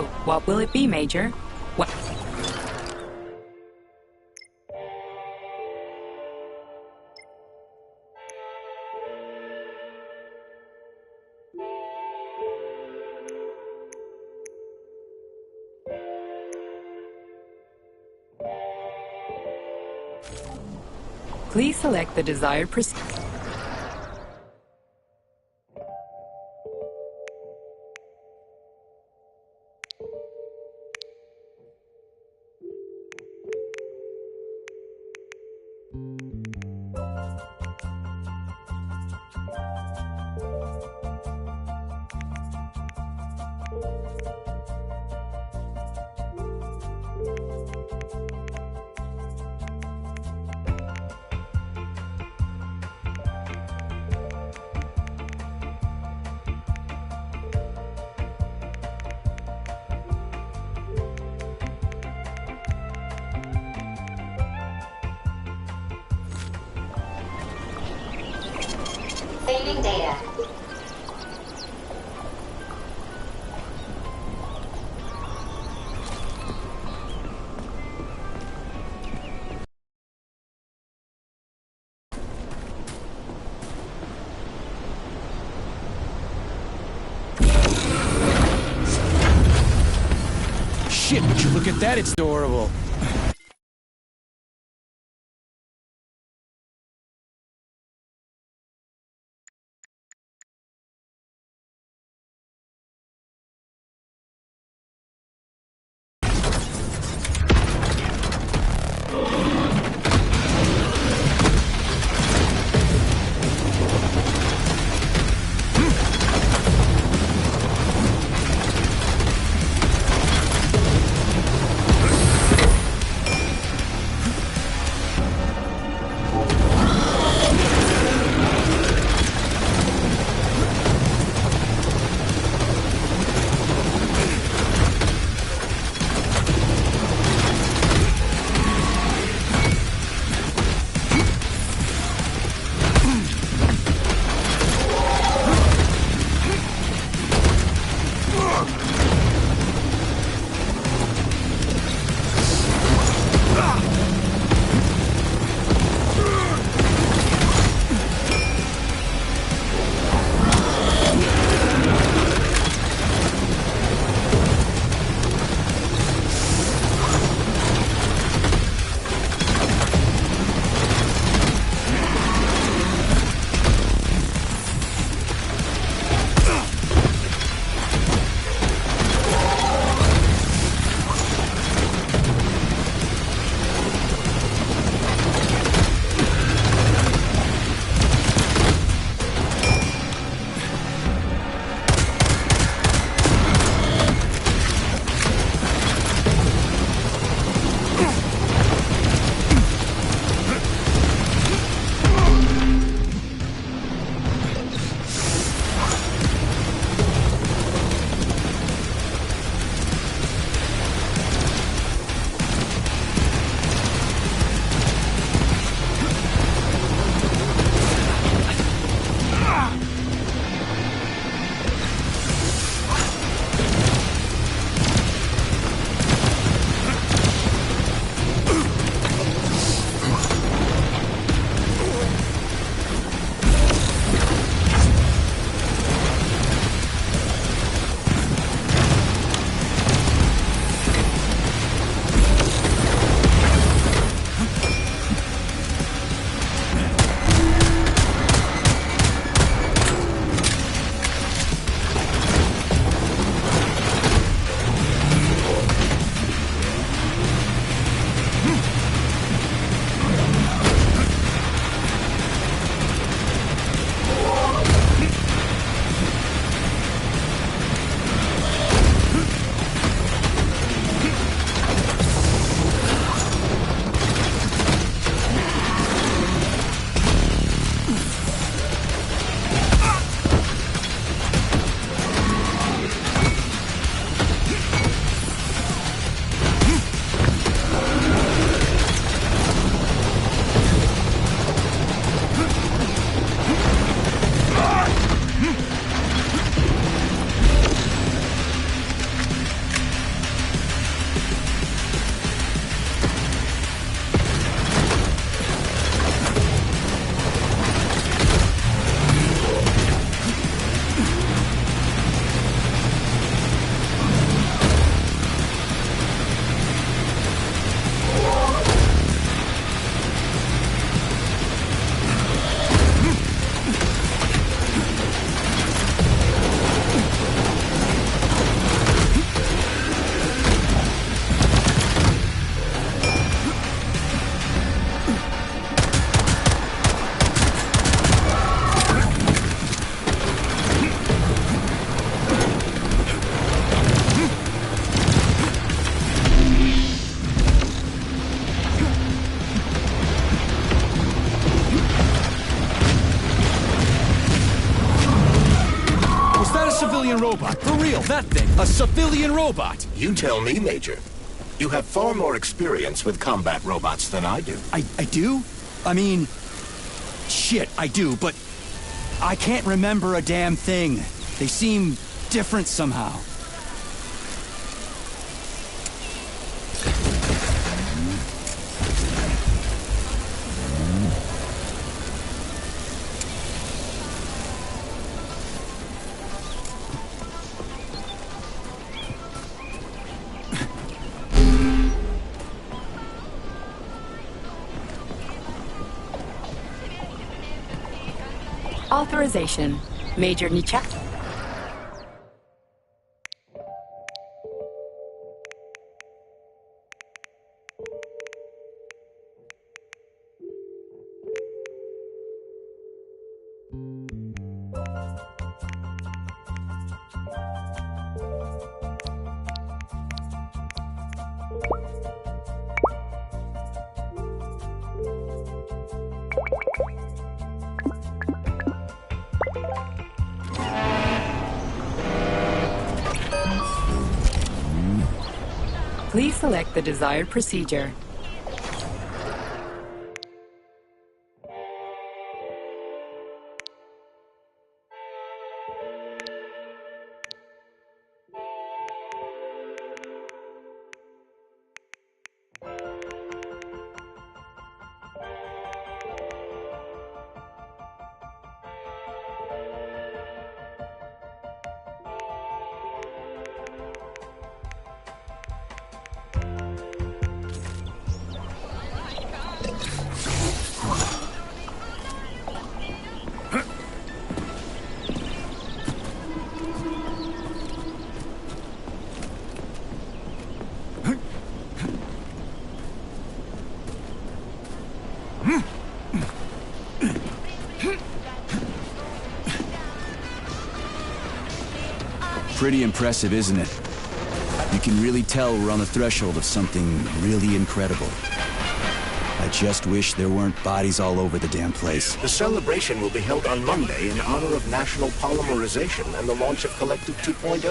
So, what will it be, Major? What? Please select the desired procedure. Saving data. Shit, would you look at that? It's adorable. civilian robot. For real, that thing. A civilian robot. You tell me, Major. You have far more experience with combat robots than I do. I do? I mean... Shit, I do, but... I can't remember a damn thing. They seem different somehow. Authorization. Major Nichak. Please select the desired procedure. Pretty impressive, isn't it? You can really tell we're on the threshold of something really incredible. I just wish there weren't bodies all over the damn place. The celebration will be held on Monday in honor of National Polymerization and the launch of Collective 2.0.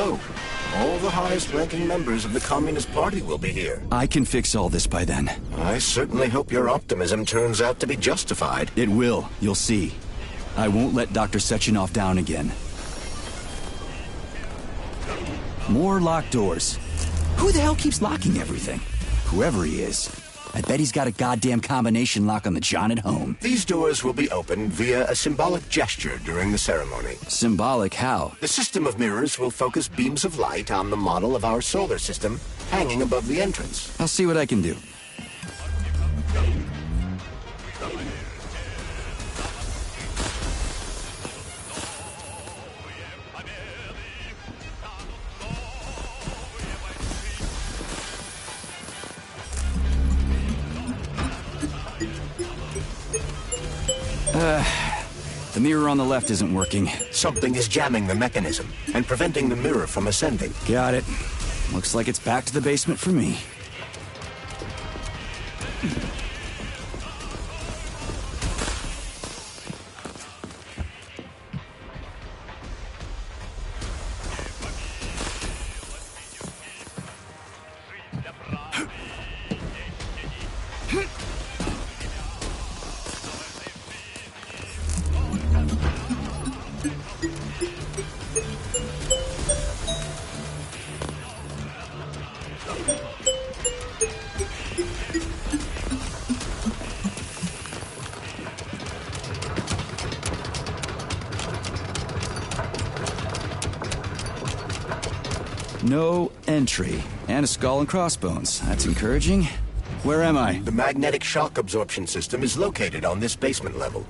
All the highest-ranking members of the Communist Party will be here. I can fix all this by then. I certainly hope your optimism turns out to be justified. It will, you'll see. I won't let Dr. Sechenov down again. More locked doors. Who the hell keeps locking everything? Whoever he is. I bet he's got a goddamn combination lock on the John at home. These doors will be opened via a symbolic gesture during the ceremony. Symbolic how? The system of mirrors will focus beams of light on the model of our solar system hanging above the entrance. I'll see what I can do. The mirror on the left isn't working. Something is jamming the mechanism and preventing the mirror from ascending. Got it. Looks like it's back to the basement for me. No entry. And a skull and crossbones. That's encouraging. Where am I? The magnetic shock absorption system is located on this basement level.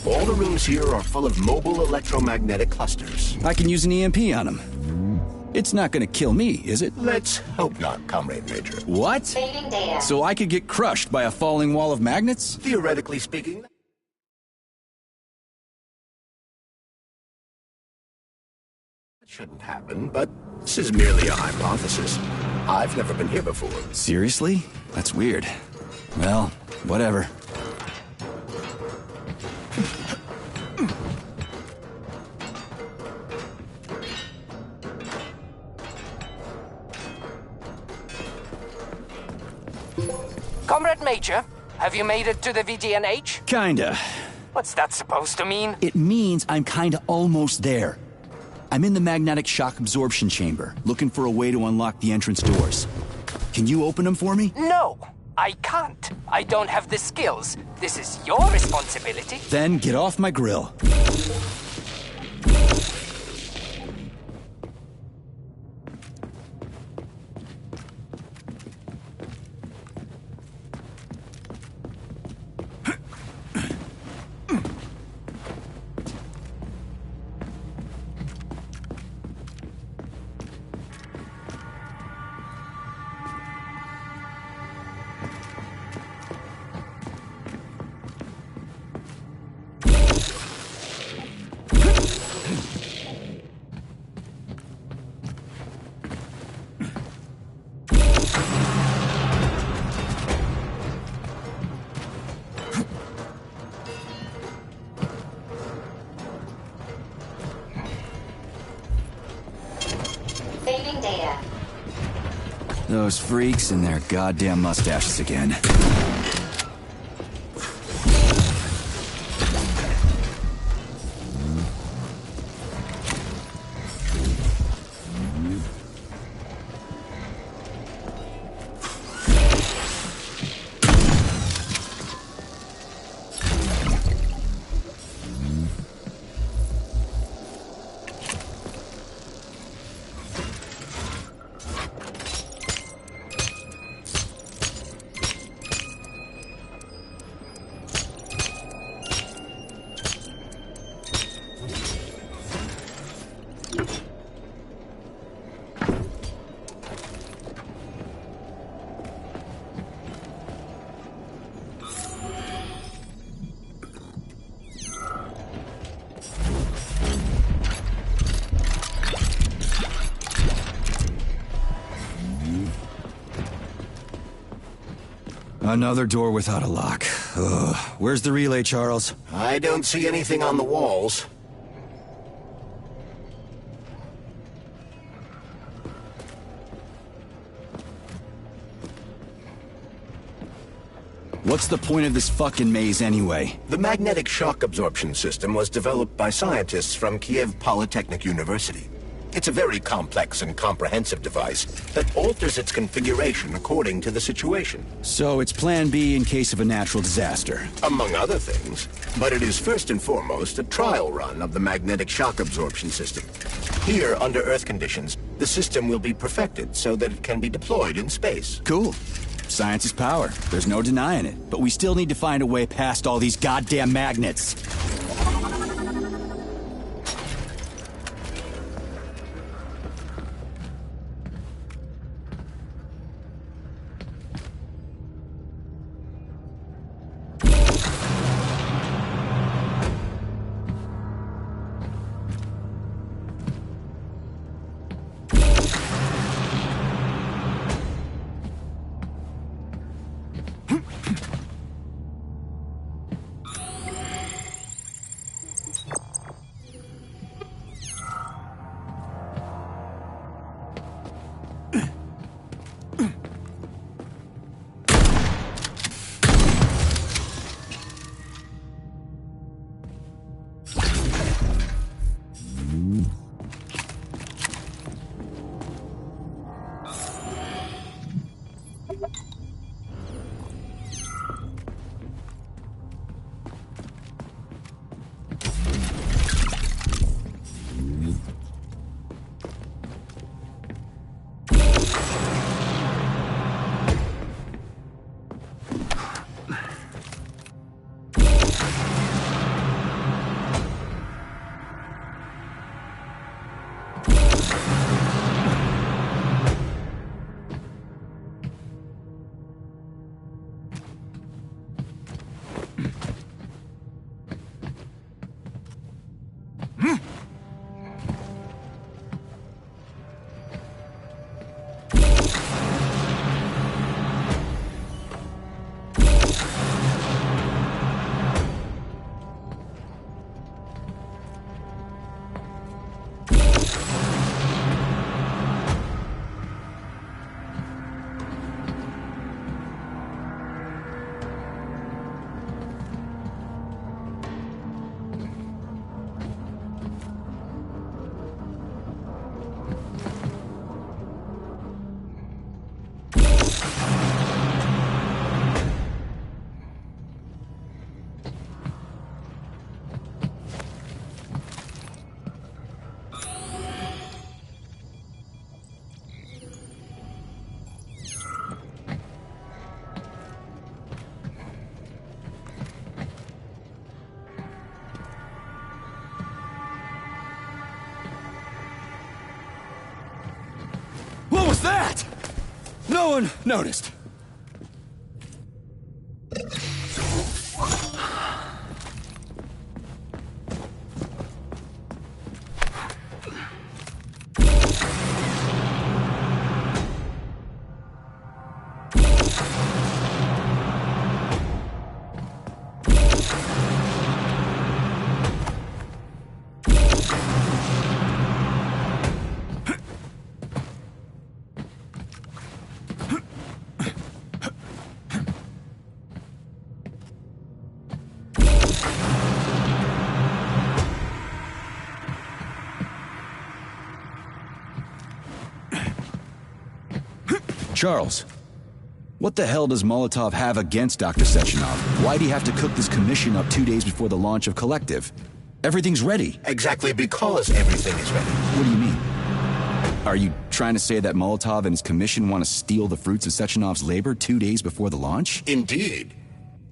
All the rooms here are full of mobile electromagnetic clusters. I can use an EMP on them. It's not gonna kill me, is it? Let's hope not, Comrade Major. What? Saving data. So I could get crushed by a falling wall of magnets? Theoretically speaking, that shouldn't happen, but this is merely a hypothesis. I've never been here before. Seriously? That's weird. Well, whatever. Major. Have you made it to the VDNH? Kinda. What's that supposed to mean? It means I'm kinda almost there. I'm in the magnetic shock absorption chamber, looking for a way to unlock the entrance doors. Can you open them for me? No, I can't. I don't have the skills. This is your responsibility. Then get off my grill. Saving data. Those freaks and their goddamn mustaches again. Another door without a lock. Ugh. Where's the relay, Charles? I don't see anything on the walls. What's the point of this fucking maze anyway? The magnetic shock absorption system was developed by scientists from Kiev Polytechnic University. It's a very complex and comprehensive device that alters its configuration according to the situation. So it's plan B in case of a natural disaster. Among other things. But it is first and foremost a trial run of the magnetic shock absorption system. Here, under Earth conditions, the system will be perfected so that it can be deployed in space. Cool. Science is power. There's no denying it. But we still need to find a way past all these goddamn magnets. No one noticed. Charles, what the hell does Molotov have against Dr. Sechenov? Why'd he have to cook this commission up 2 days before the launch of Collective? Everything's ready. Exactly because everything is ready. What do you mean? Are you trying to say that Molotov and his commission want to steal the fruits of Sechenov's labor 2 days before the launch? Indeed.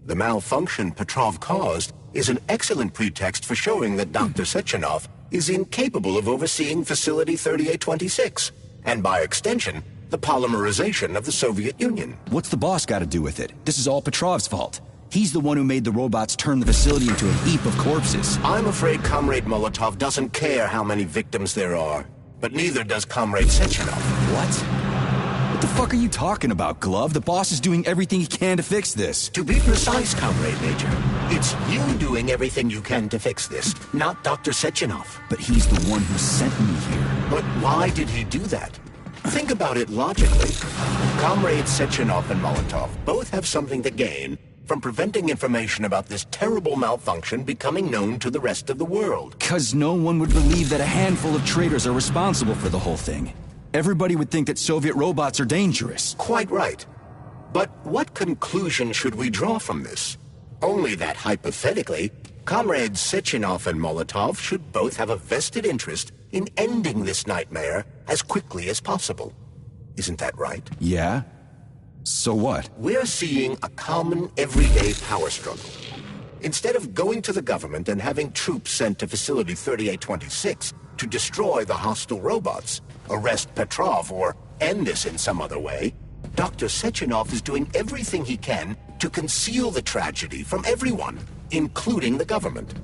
The malfunction Petrov caused is an excellent pretext for showing that Dr. Sechenov is incapable of overseeing Facility 3826, and by extension, the polymerization of the Soviet Union. What's the boss got to do with it? This is all Petrov's fault. He's the one who made the robots turn the facility into a heap of corpses. I'm afraid Comrade Molotov doesn't care how many victims there are, but neither does Comrade Sechenov. What? What the fuck are you talking about, Glove? The boss is doing everything he can to fix this. To be precise, Comrade Major, it's you doing everything you can to fix this, not Dr. Sechenov. But he's the one who sent me here. But why did he do that? Think about it logically. Comrades Sechenov and Molotov both have something to gain from preventing information about this terrible malfunction becoming known to the rest of the world. 'Cause no one would believe that a handful of traitors are responsible for the whole thing. Everybody would think that Soviet robots are dangerous. Quite right. But what conclusion should we draw from this? Only that hypothetically, Comrades Sechenov and Molotov should both have a vested interest in ending this nightmare as quickly as possible. Isn't that right? Yeah? So what? We're seeing a common, everyday power struggle. Instead of going to the government and having troops sent to Facility 3826 to destroy the hostile robots, arrest Petrov, or end this in some other way, Dr. Sechenov is doing everything he can to conceal the tragedy from everyone, including the government.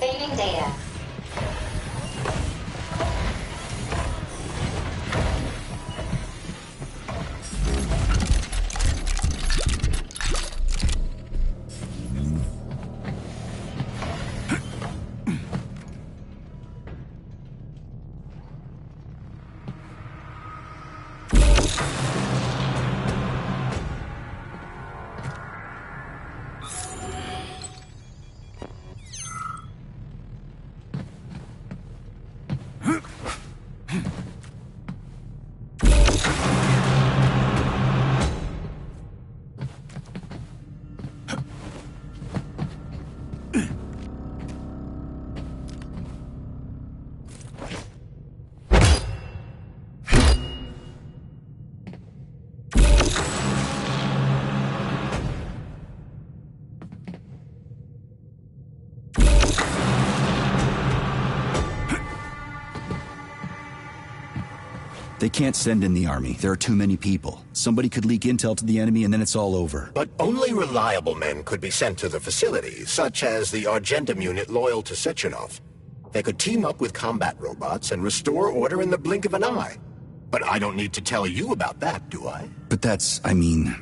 Saving data. They can't send in the army. There are too many people. Somebody could leak intel to the enemy and then it's all over. But only reliable men could be sent to the facility, such as the Argentum unit loyal to Sechenov. They could team up with combat robots and restore order in the blink of an eye. But I don't need to tell you about that, do I? But that's, I mean,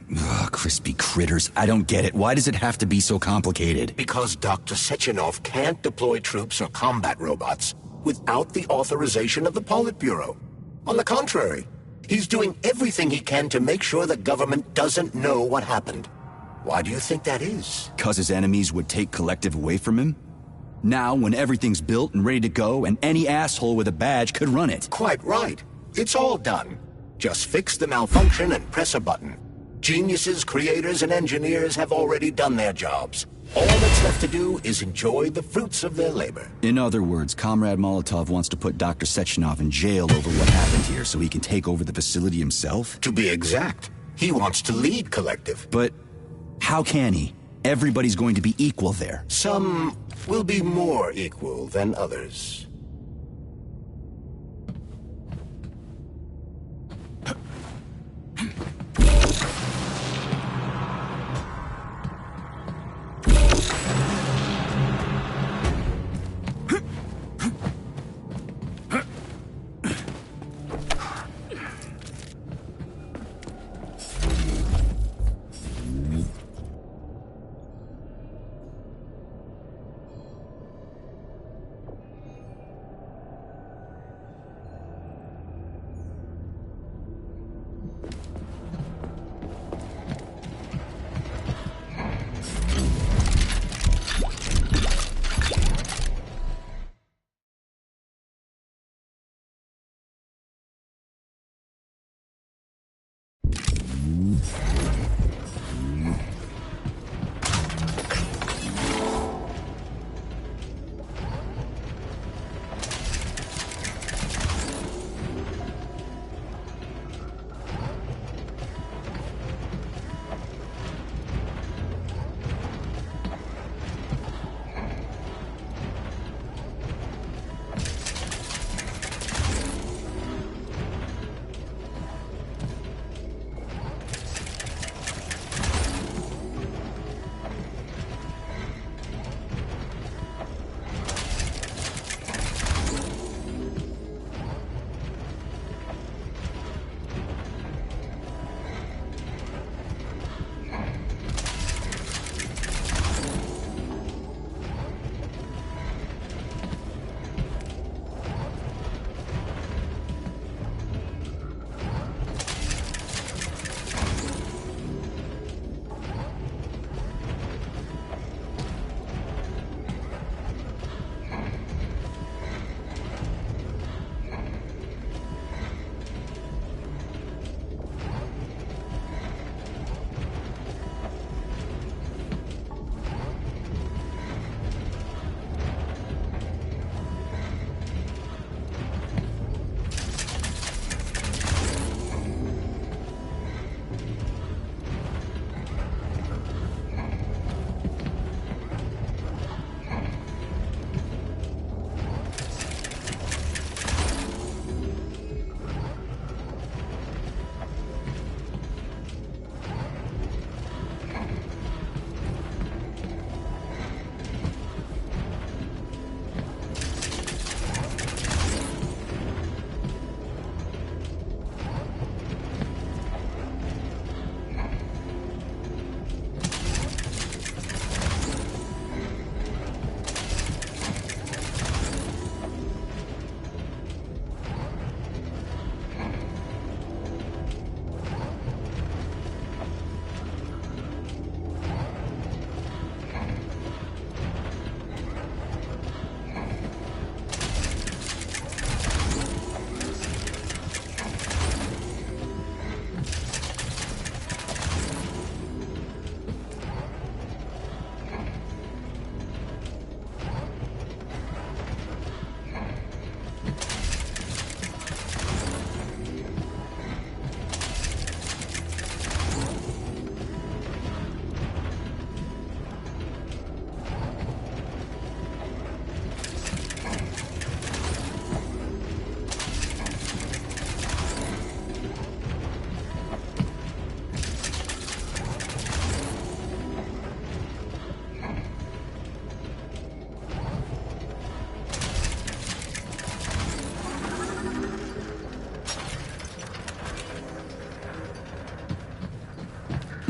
crispy critters. I don't get it. Why does it have to be so complicated? Because Dr. Sechenov can't deploy troops or combat robots without the authorization of the Politburo. On the contrary, he's doing everything he can to make sure the government doesn't know what happened. Why do you think that is? 'Cause his enemies would take Collective away from him? Now, when everything's built and ready to go, and any asshole with a badge could run it. Quite right. It's all done. Just fix the malfunction and press a button. Geniuses, creators, and engineers have already done their jobs. All that's left to do is enjoy the fruits of their labor. In other words, Comrade Molotov wants to put Dr. Sechenov in jail over what happened here so he can take over the facility himself? To be exact, he wants to lead Collective. But how can he? Everybody's going to be equal there. Some will be more equal than others.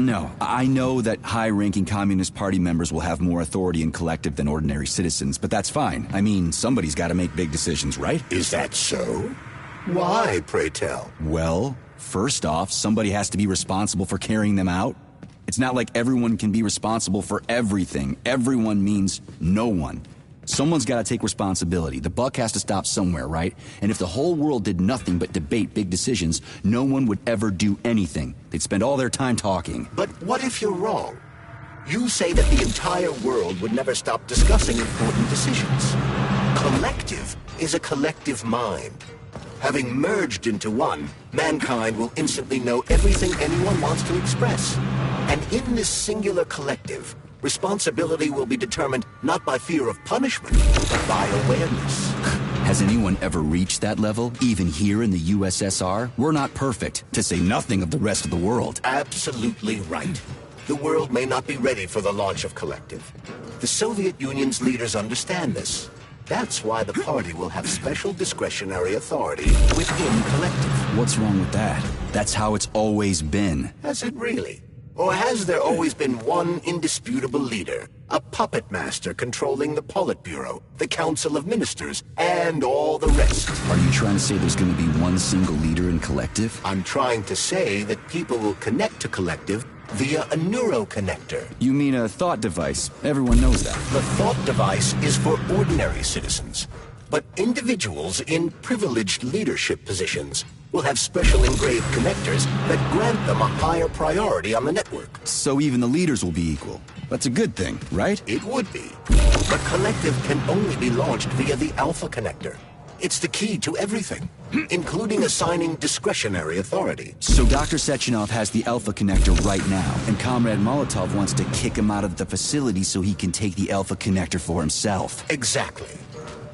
No, I know that high-ranking Communist Party members will have more authority in Collective than ordinary citizens, but that's fine. I mean, somebody's got to make big decisions, right? Is that so? Why, pray tell? Well, first off, somebody has to be responsible for carrying them out. It's not like everyone can be responsible for everything. Everyone means no one. Someone's got to take responsibility. The buck has to stop somewhere, right? And if the whole world did nothing but debate big decisions, no one would ever do anything. They'd spend all their time talking. But what if you're wrong? You say that the entire world would never stop discussing important decisions. Collective is a collective mind. Having merged into one, mankind will instantly know everything anyone wants to express. And in this singular collective, responsibility will be determined not by fear of punishment, but by awareness. Has anyone ever reached that level, even here in the USSR? We're not perfect, to say nothing of the rest of the world. Absolutely right. The world may not be ready for the launch of Collective. The Soviet Union's leaders understand this. That's why the party will have special discretionary authority within Collective. What's wrong with that? That's how it's always been. Has it really? Or has there always been one indisputable leader, a puppet master controlling the Politburo, the Council of Ministers, and all the rest? Are you trying to say there's going to be one single leader in Collective? I'm trying to say that people will connect to Collective via a neuroconnector. You mean a thought device? Everyone knows that. The thought device is for ordinary citizens, but individuals in privileged leadership positions will have special engraved connectors that grant them a higher priority on the network. So even the leaders will be equal. That's a good thing, right? It would be. But Collective can only be launched via the Alpha Connector. It's the key to everything, including assigning discretionary authority. So Dr. Sechenov has the Alpha Connector right now, and Comrade Molotov wants to kick him out of the facility so he can take the Alpha Connector for himself. Exactly.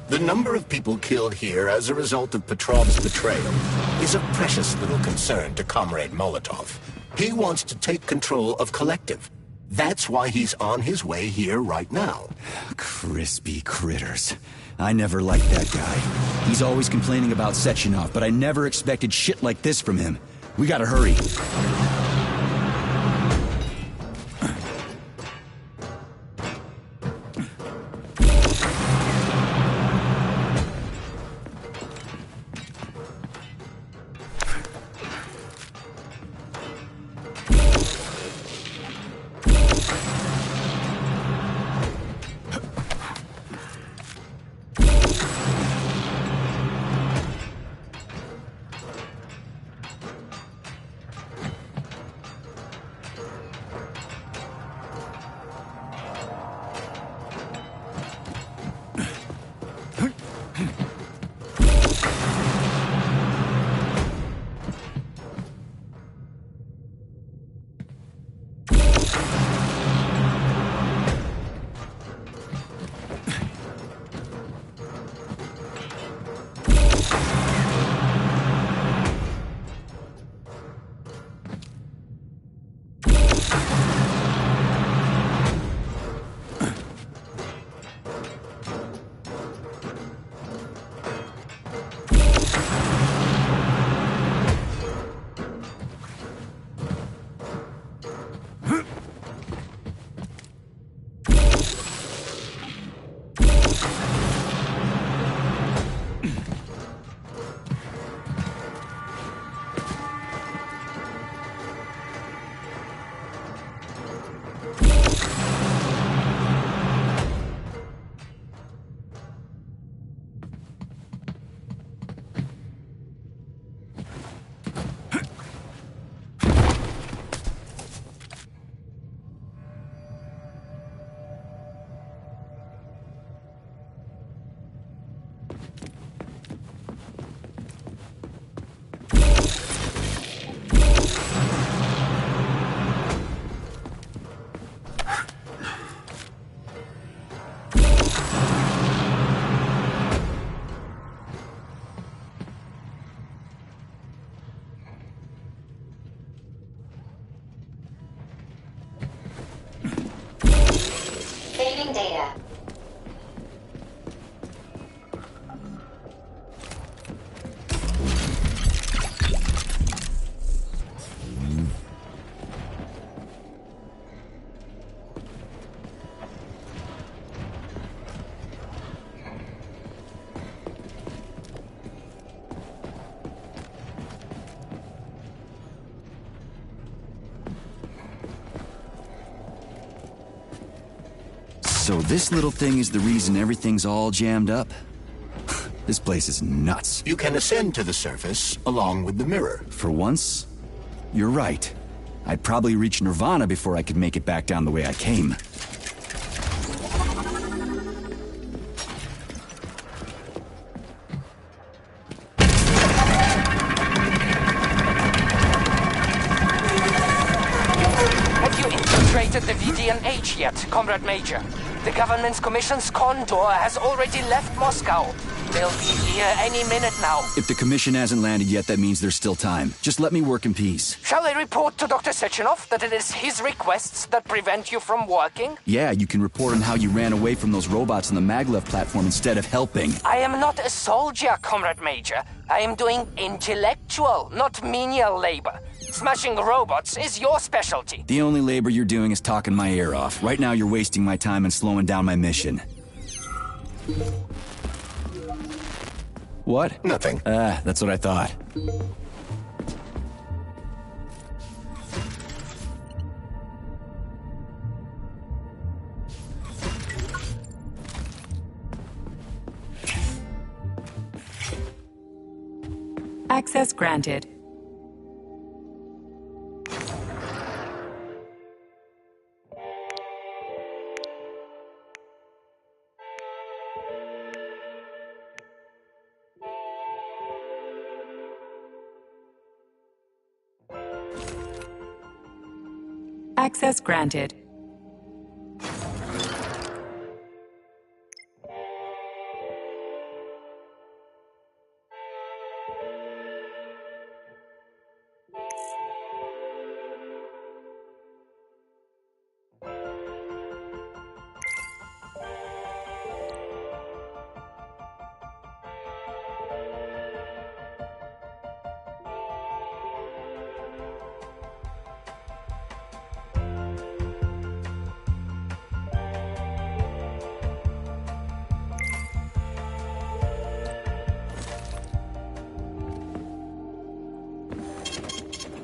The number of people killed here as a result of Petrov's betrayal is a precious little concern to Comrade Molotov. He wants to take control of Collective. That's why he's on his way here right now. Crispy critters. I never liked that guy. He's always complaining about Sechenov, but I never expected shit like this from him. We gotta hurry. So this little thing is the reason everything's all jammed up? This place is nuts. You can ascend to the surface along with the mirror. For once, you're right. I'd probably reach Nirvana before I could make it back down the way I came. Have you infiltrated the VDNH yet, Comrade Major? The government's commission's Condor has already left Moscow. They'll be here any minute now. If the commission hasn't landed yet, that means there's still time. Just let me work in peace. Shall I report to Dr. Sechenov that it is his requests that prevent you from working? Yeah, you can report on how you ran away from those robots on the maglev platform instead of helping. I am not a soldier, Comrade Major. I am doing intellectual, not menial labor. Smashing robots is your specialty. The only labor you're doing is talking my ear off. Right now you're wasting my time and slowing down my mission. What? Nothing. That's what I thought. Access granted. Access granted.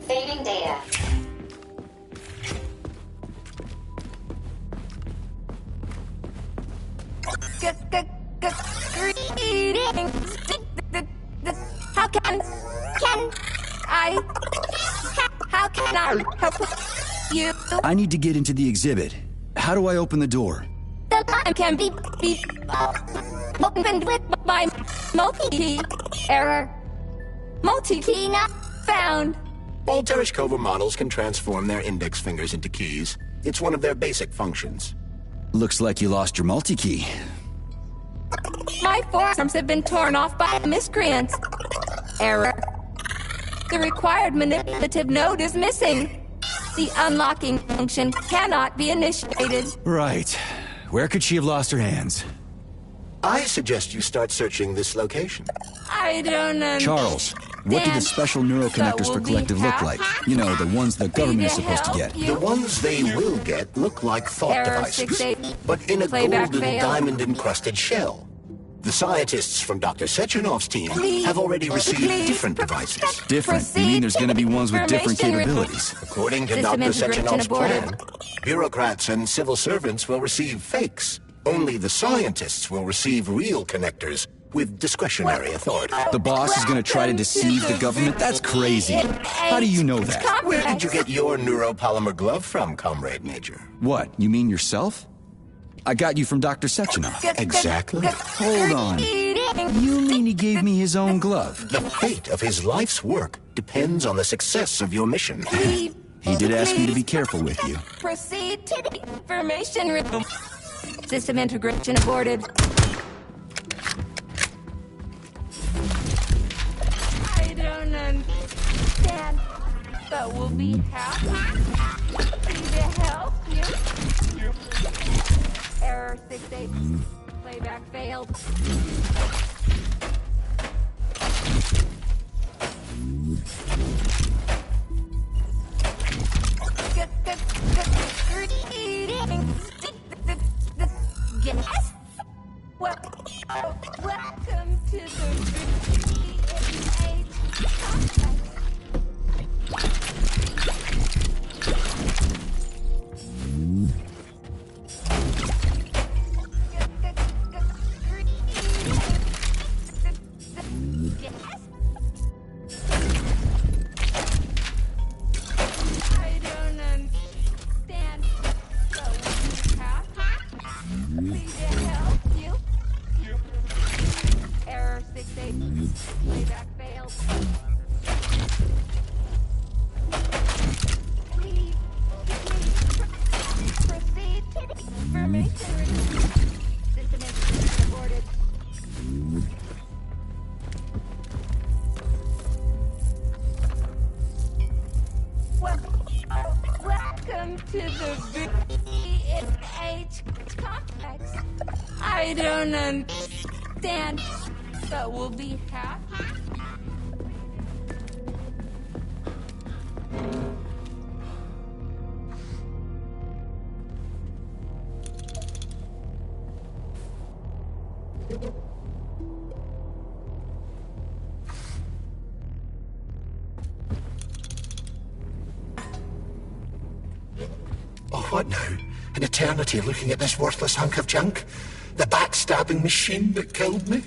Saving data. Greetings. How can I? How can I help you? I need to get into the exhibit. How do I open the door? The line can be opened with my multi-key. Error. Multi-key not found. All Tereshkova models can transform their index fingers into keys. It's one of their basic functions. Looks like you lost your multi-key. My forearms have been torn off by miscreants. Error. The required manipulative node is missing. The unlocking function cannot be initiated. Right. Where could she have lost her hands? I suggest you start searching this location. I don't know. Charles, what do the special neuroconnectors for Collective look like? You know, the ones the government is supposed to get. The ones they will get look like thought Error devices, 68. but in a Playback golden failed. diamond-encrusted shell. The scientists from Dr. Sechenov's team have already received different devices. Different? You mean there's going to be ones with different Information capabilities? According to System Dr. integration Sechenov's aborted. plan, bureaucrats and civil servants will receive fakes. Only the scientists will receive real connectors with discretionary authority. The boss is going to try to deceive the government? That's crazy. How do you know that? Where did you get your neuropolymer glove from, Comrade Major? What, you mean yourself? I got you from Dr. Sechenov. Exactly. Hold on. You mean he gave me his own glove? The fate of his life's work depends on the success of your mission. He did ask me to be careful with you. Proceed to the information room. System integration aborted. I don't understand, but we'll be happy to help you. Error 68. Playback failed. Yes. Welcome to the VDNH complex. help you? Error 68. Playback failed. Please, proceed. Information received. System incident aborted. Welcome to the VH complex. I don't understand, but we'll be happy. Oh, what now? An eternity looking at this worthless hunk of junk? The backstabbing machine that killed me?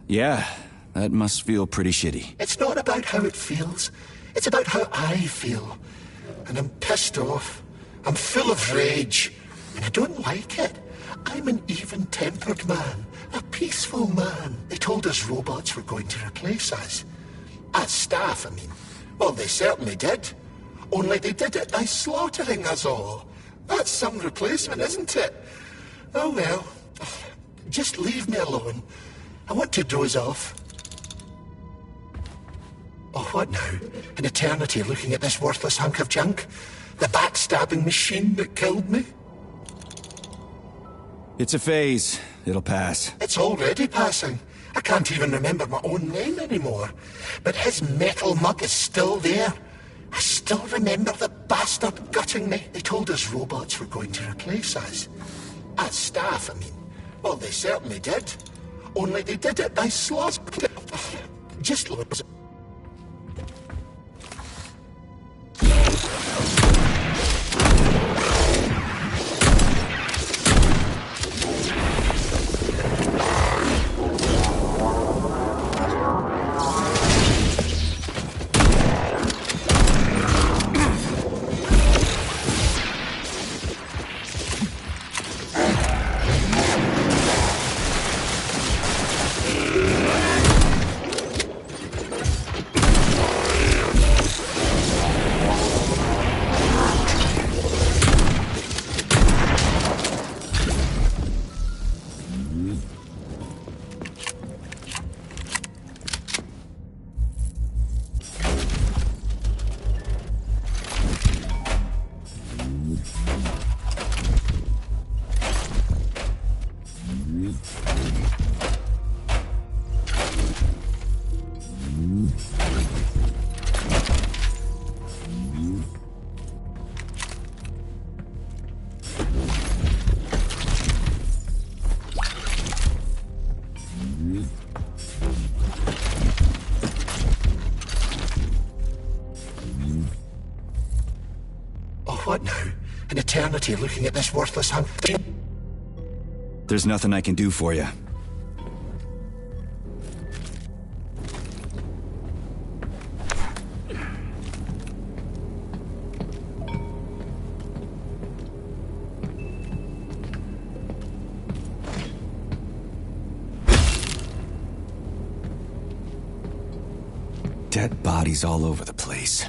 Yeah, that must feel pretty shitty. It's not about how it feels. It's about how I feel. And I'm pissed off. I'm full of rage. And I don't like it. I'm an even-tempered man. A peaceful man. They told us robots were going to replace us. As staff, I mean. Well, they certainly did. Only they did it by slaughtering us all. That's some replacement, isn't it? Oh well. Just leave me alone. I want to doze off. Oh, what now? An eternity looking at this worthless hunk of junk? The backstabbing machine that killed me? It's a phase. It'll pass. It's already passing. I can't even remember my own name anymore. But his metal mug is still there. I still remember the bastard gutting me. They told us robots were going to replace us. As staff, I mean. Well, they certainly did. Only they did it by slaughter. Just lose. What now? An eternity looking at this worthless hunk. There's nothing I can do for you. Dead bodies all over the place.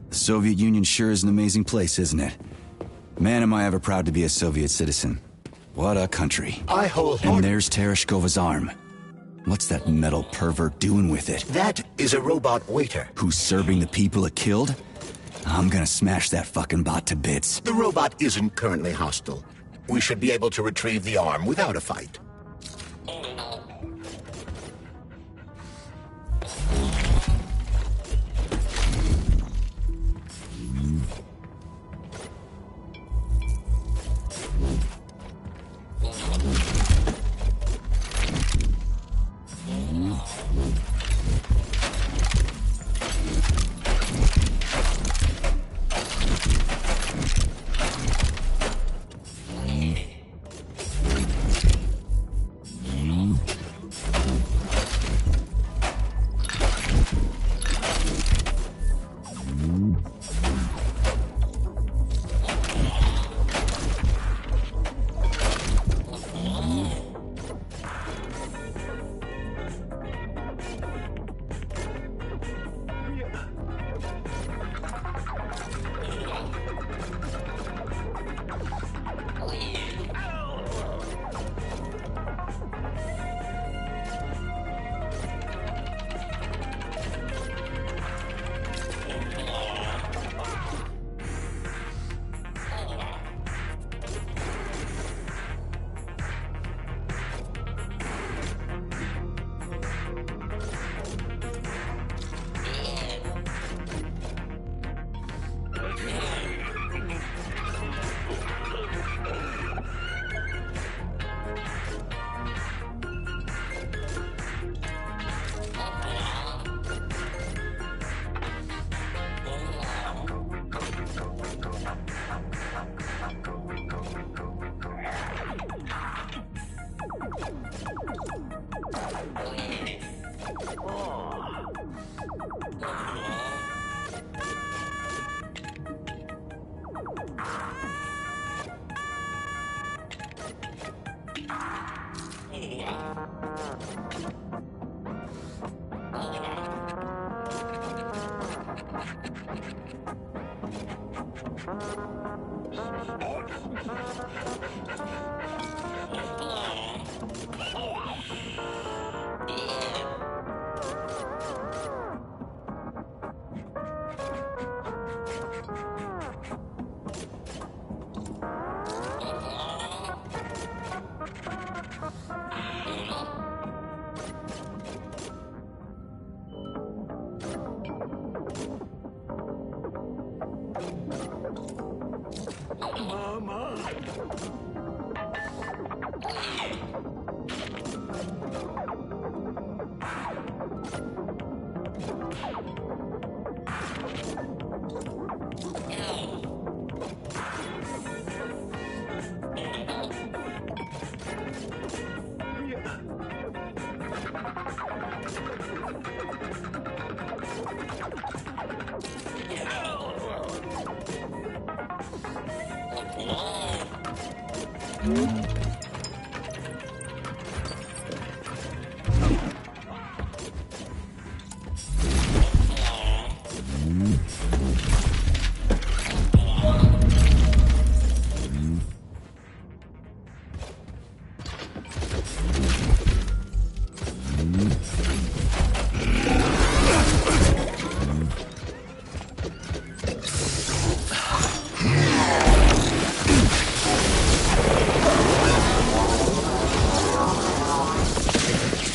The Soviet Union sure is an amazing place, isn't it? Man, am I ever proud to be a Soviet citizen. What a country. I wholeheartedly... And there's Tereshkova's arm. What's that metal pervert doing with it? That is a robot waiter. Who's serving the people it killed? I'm gonna smash that fucking bot to bits. The robot isn't currently hostile. We should be able to retrieve the arm without a fight.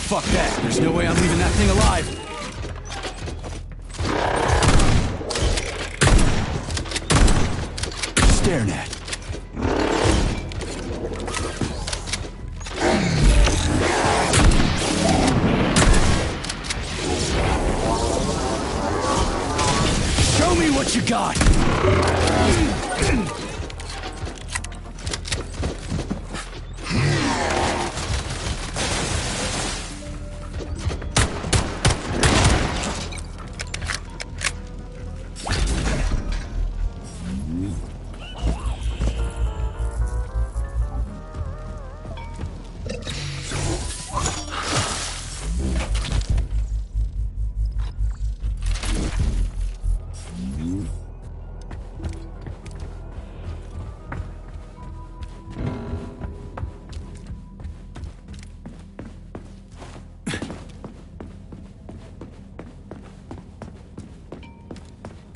Fuck that. There's no way I'm leaving that thing alive. Staring at. Show me what you got.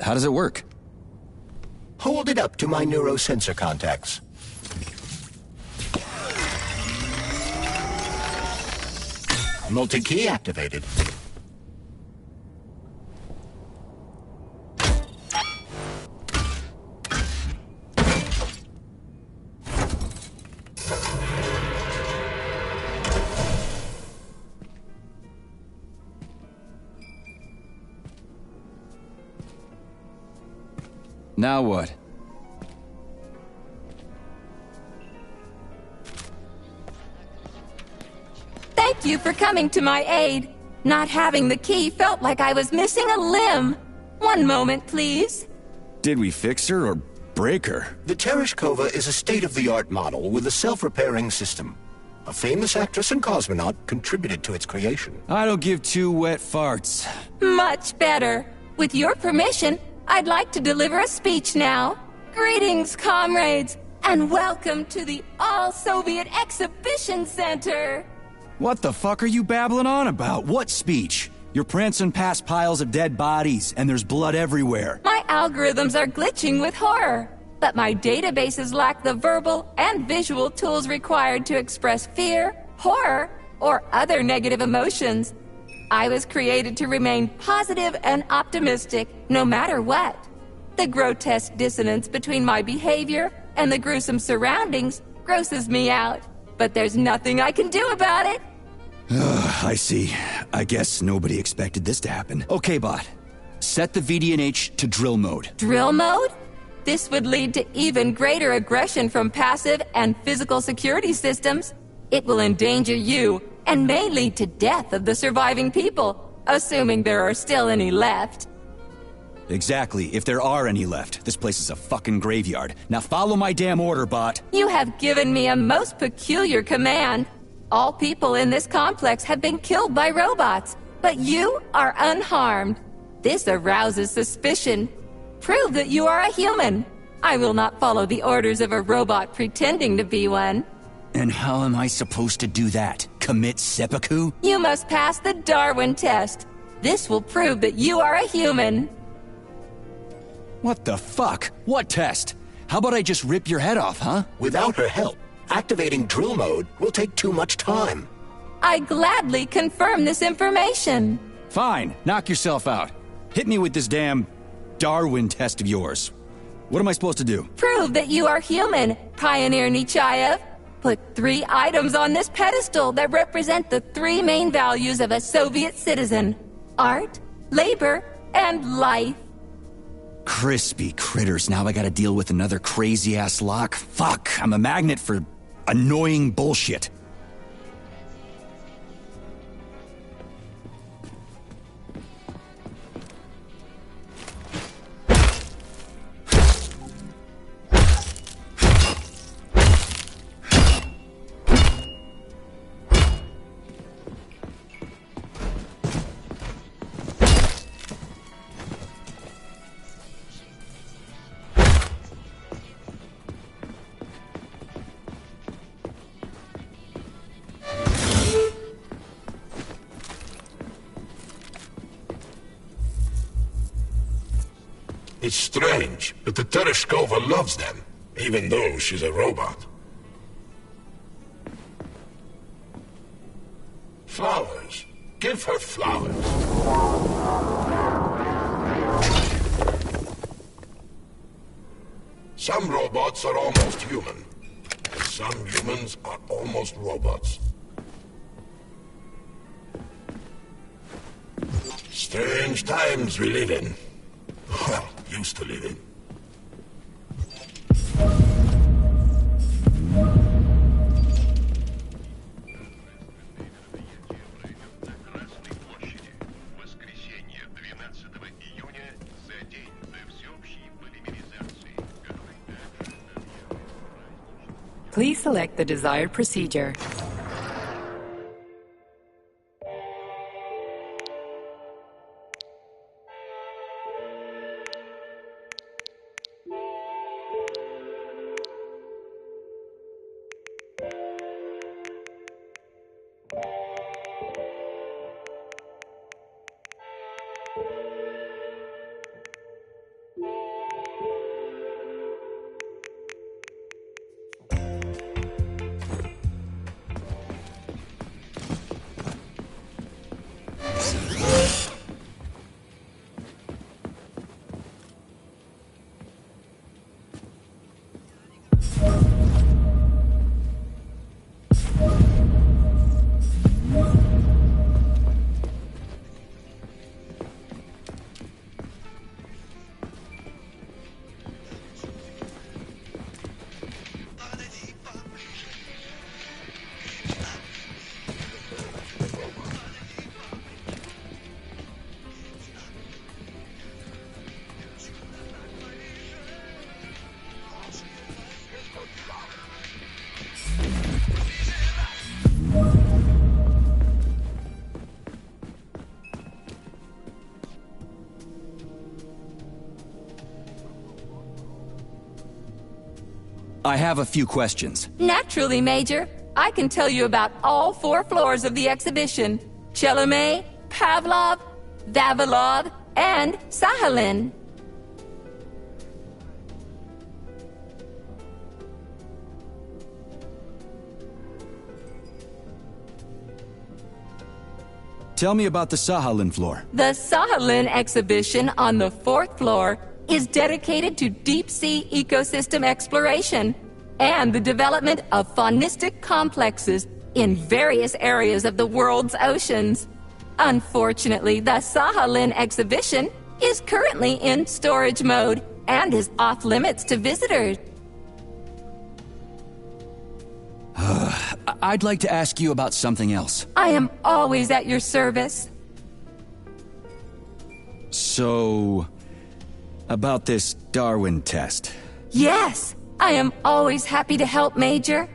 How does it work? Hold it up to my neurosensor contacts. Multi-key activated. Now what? Thank you for coming to my aid. Not having the key felt like I was missing a limb. One moment, please. Did we fix her or break her? The Tereshkova is a state-of-the-art model with a self-repairing system. A famous actress and cosmonaut contributed to its creation. I don't give two wet farts. Much better. With your permission, I'd like to deliver a speech now. Greetings, comrades, and welcome to the All-Soviet Exhibition Center. What the fuck are you babbling on about? What speech? You're prancing past piles of dead bodies, and there's blood everywhere. My algorithms are glitching with horror, but my databases lack the verbal and visual tools required to express fear, horror, or other negative emotions. I was created to remain positive and optimistic, no matter what. The grotesque dissonance between my behavior and the gruesome surroundings grosses me out, but there's nothing I can do about it. I see. I guess nobody expected this to happen. Okay, bot. Set the VDNH to drill mode. Drill mode? This would lead to even greater aggression from passive and physical security systems. It will endanger you and may lead to death of the surviving people, assuming there are still any left. Exactly, if there are any left. This place is a fucking graveyard. Now follow my damn order, bot. You have given me a most peculiar command. All people in this complex have been killed by robots, but you are unharmed. This arouses suspicion. Prove that you are a human. I will not follow the orders of a robot pretending to be one. And how am I supposed to do that? Commit seppuku? You must pass the Darwin test. This will prove that you are a human. What the fuck? What test? How about I just rip your head off, huh? Without her help, activating drill mode will take too much time. I gladly confirm this information. Fine, knock yourself out. Hit me with this damn Darwin test of yours. What am I supposed to do? Prove that you are human, Pioneer Nechayev. Put 3 items on this pedestal that represent the 3 main values of a Soviet citizen: art, labor, and life. Crispy critters, now I gotta deal with another crazy-ass lock? Fuck, I'm a magnet for annoying bullshit. It's strange, but the Tereshkova loves them, even though she's a robot. Flowers. Give her flowers. Some robots are almost human. Some humans are almost robots. Strange times we live in. Well, used to live in. Please select the desired procedure. I have a few questions. Naturally, Major. I can tell you about all 4 floors of the exhibition. Chelomey, Pavlov, Vavilov, and Sahalin. Tell me about the Sahalin floor. The Sahalin exhibition on the 4th floor is dedicated to deep-sea ecosystem exploration and the development of faunistic complexes in various areas of the world's oceans. Unfortunately, the Sahalin exhibition is currently in storage mode and is off-limits to visitors. I'd like to ask you about something else. I am always at your service. So, about this Darwin test. Yes, I am always happy to help, Major.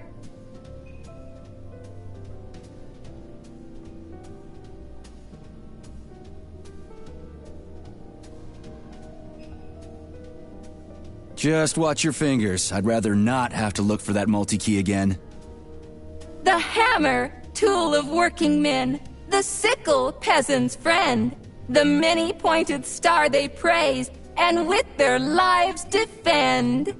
Just watch your fingers. I'd rather not have to look for that multi-key again. The hammer, tool of working men. The sickle, peasant's friend. The many-pointed star they praise, and with their lives defend.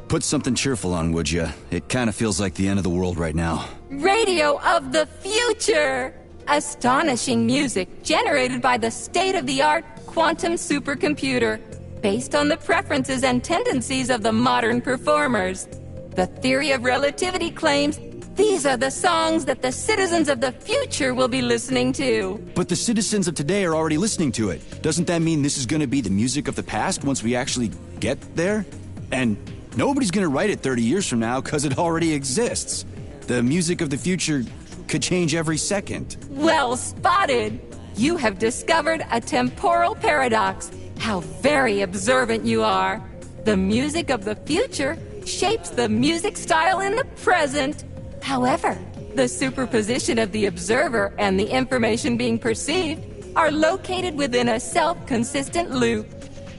Put something cheerful on, would you? It kind of feels like the end of the world right now. Radio of the future! Astonishing music generated by the state-of-the-art quantum supercomputer, based on the preferences and tendencies of the modern performers. The theory of relativity claims these are the songs that the citizens of the future will be listening to. But the citizens of today are already listening to it. Doesn't that mean this is going to be the music of the past once we actually get there? And nobody's going to write it 30 years from now because it already exists. The music of the future could change every second. Well spotted! You have discovered a temporal paradox. How very observant you are. The music of the future shapes the music style in the present. However, the superposition of the observer and the information being perceived are located within a self-consistent loop.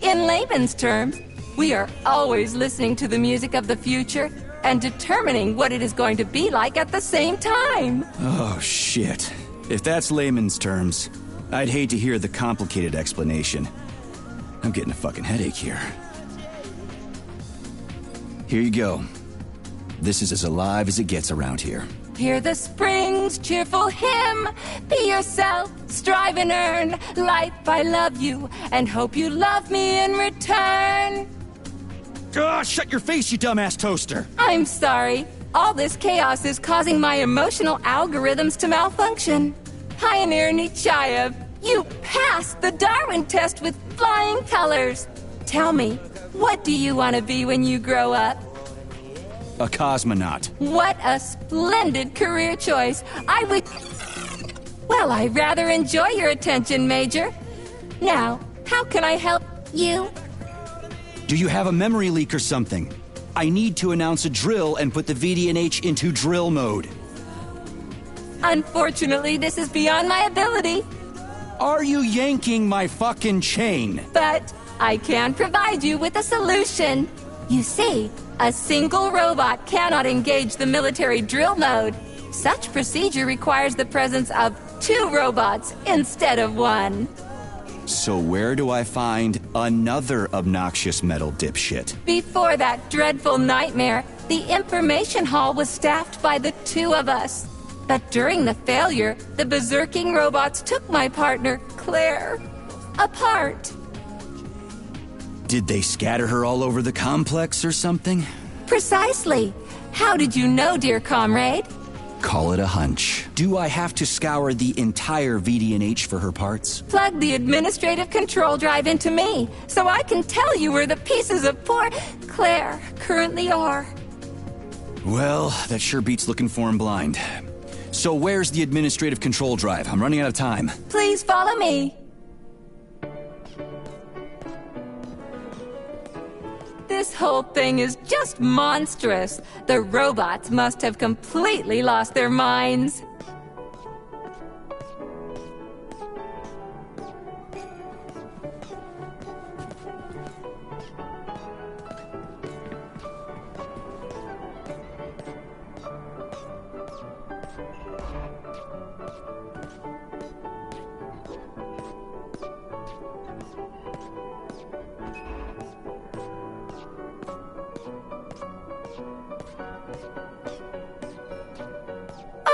In layman's terms, we are always listening to the music of the future and determining what it is going to be like at the same time. Oh, shit. If that's layman's terms, I'd hate to hear the complicated explanation. I'm getting a fucking headache here. Here you go. This is as alive as it gets around here. Hear the spring's cheerful hymn. Be yourself, strive and earn. Life, I love you, and hope you love me in return. Ah, shut your face, you dumbass toaster! I'm sorry. All this chaos is causing my emotional algorithms to malfunction. Pioneer Nechayev, you passed the Darwin test with flying colors. Tell me, what do you want to be when you grow up? A cosmonaut. What a splendid career choice. Well, I rather enjoy your attention, Major. Now, how can I help you? Do you have a memory leak or something? I need to announce a drill and put the VDNH into drill mode. Unfortunately, this is beyond my ability. Are you yanking my fucking chain? But I can provide you with a solution. You see, a single robot cannot engage the military drill mode. Such procedure requires the presence of 2 robots instead of 1. So where do I find another obnoxious metal dipshit? Before that dreadful nightmare, the information hall was staffed by the 2 of us. But during the failure, the berserking robots took my partner, Claire, apart. Did they scatter her all over the complex or something? Precisely. How did you know, dear comrade? Call it a hunch. Do I have to scour the entire VDNH for her parts? Plug the administrative control drive into me, so I can tell you where the pieces of poor Claire currently are. Well, that sure beats looking for him blind. So where's the administrative control drive? I'm running out of time. Please follow me. This whole thing is just monstrous. The robots must have completely lost their minds.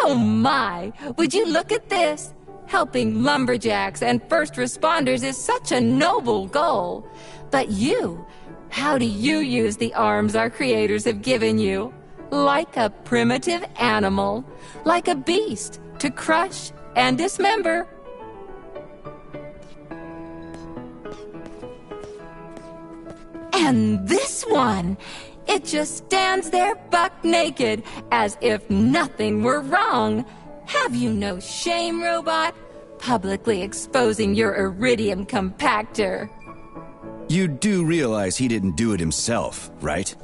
Oh my! Would you look at this? Helping lumberjacks and first responders is such a noble goal. But you, how do you use the arms our creators have given you? Like a primitive animal, like a beast, to crush and dismember. And this one, it just stands there buck naked, as if nothing were wrong. Have you no shame, robot? Publicly exposing your iridium compactor. You do realize he didn't do it himself, right?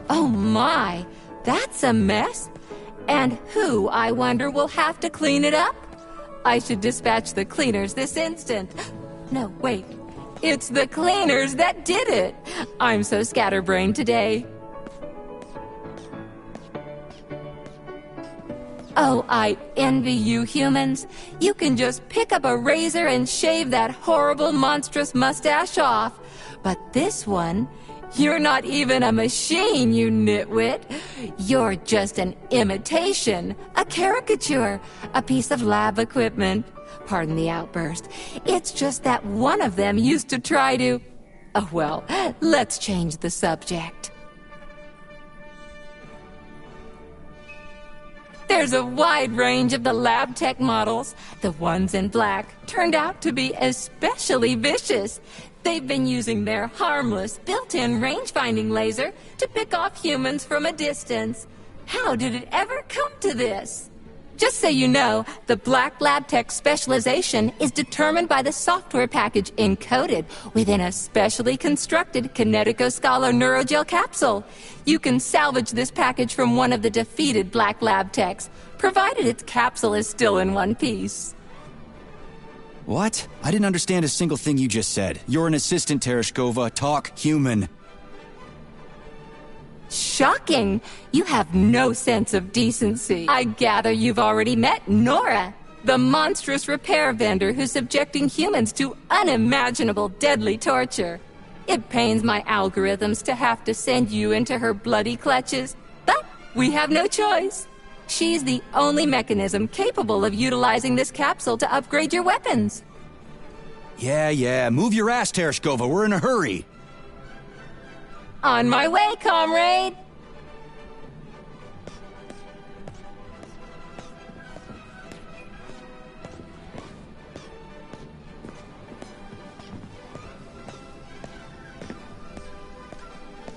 Oh my, that's a mess. And who, I wonder, will have to clean it up? I should dispatch the cleaners this instant. No, wait. It's the cleaners that did it. I'm so scatterbrained today. Oh, I envy you humans. You can just pick up a razor and shave that horrible, monstrous mustache off. But this one, you're not even a machine, you nitwit. You're just an imitation, a caricature, a piece of lab equipment. Pardon the outburst. It's just that one of them used to try to... Oh, well, let's change the subject. There's a wide range of the lab tech models. The ones in black turned out to be especially vicious. They've been using their harmless, built-in range-finding laser to pick off humans from a distance. How did it ever come to this? Just so you know, the black lab tech specialization is determined by the software package encoded within a specially constructed Kinetico-Scala neurogel capsule. You can salvage this package from one of the defeated black lab techs, provided its capsule is still in one piece. What? I didn't understand a single thing you just said. You're an assistant, Tereshkova. Talk human. Shocking! You have no sense of decency. I gather you've already met Nora, the monstrous repair vendor who's subjecting humans to unimaginable deadly torture. It pains my algorithms to have to send you into her bloody clutches, but we have no choice. She's the only mechanism capable of utilizing this capsule to upgrade your weapons. Yeah, move your ass, Tereshkova. We're in a hurry. On my way, comrade!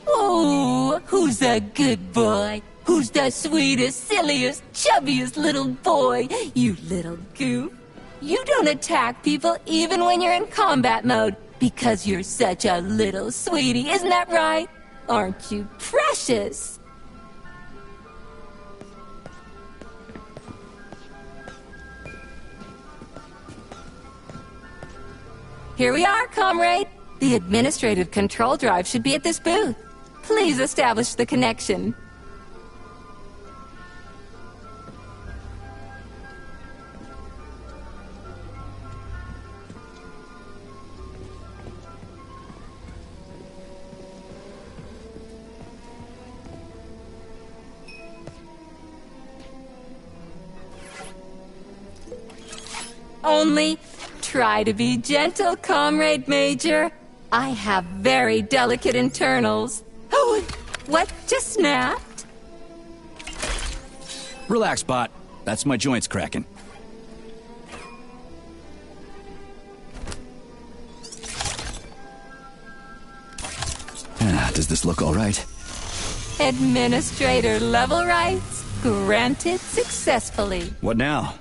Oh, who's a good boy? Who's the sweetest, silliest, chubbiest little boy? You little goof. You don't attack people even when you're in combat mode because you're such a little sweetie, isn't that right? Aren't you precious? Here we are, comrade. The administrative control drive should be at this booth. Please establish the connection. Only try to be gentle, Comrade Major. I have very delicate internals. Oh, what just snapped? Relax, bot. That's my joints cracking. Does this look all right? Administrator level rights granted successfully. What now?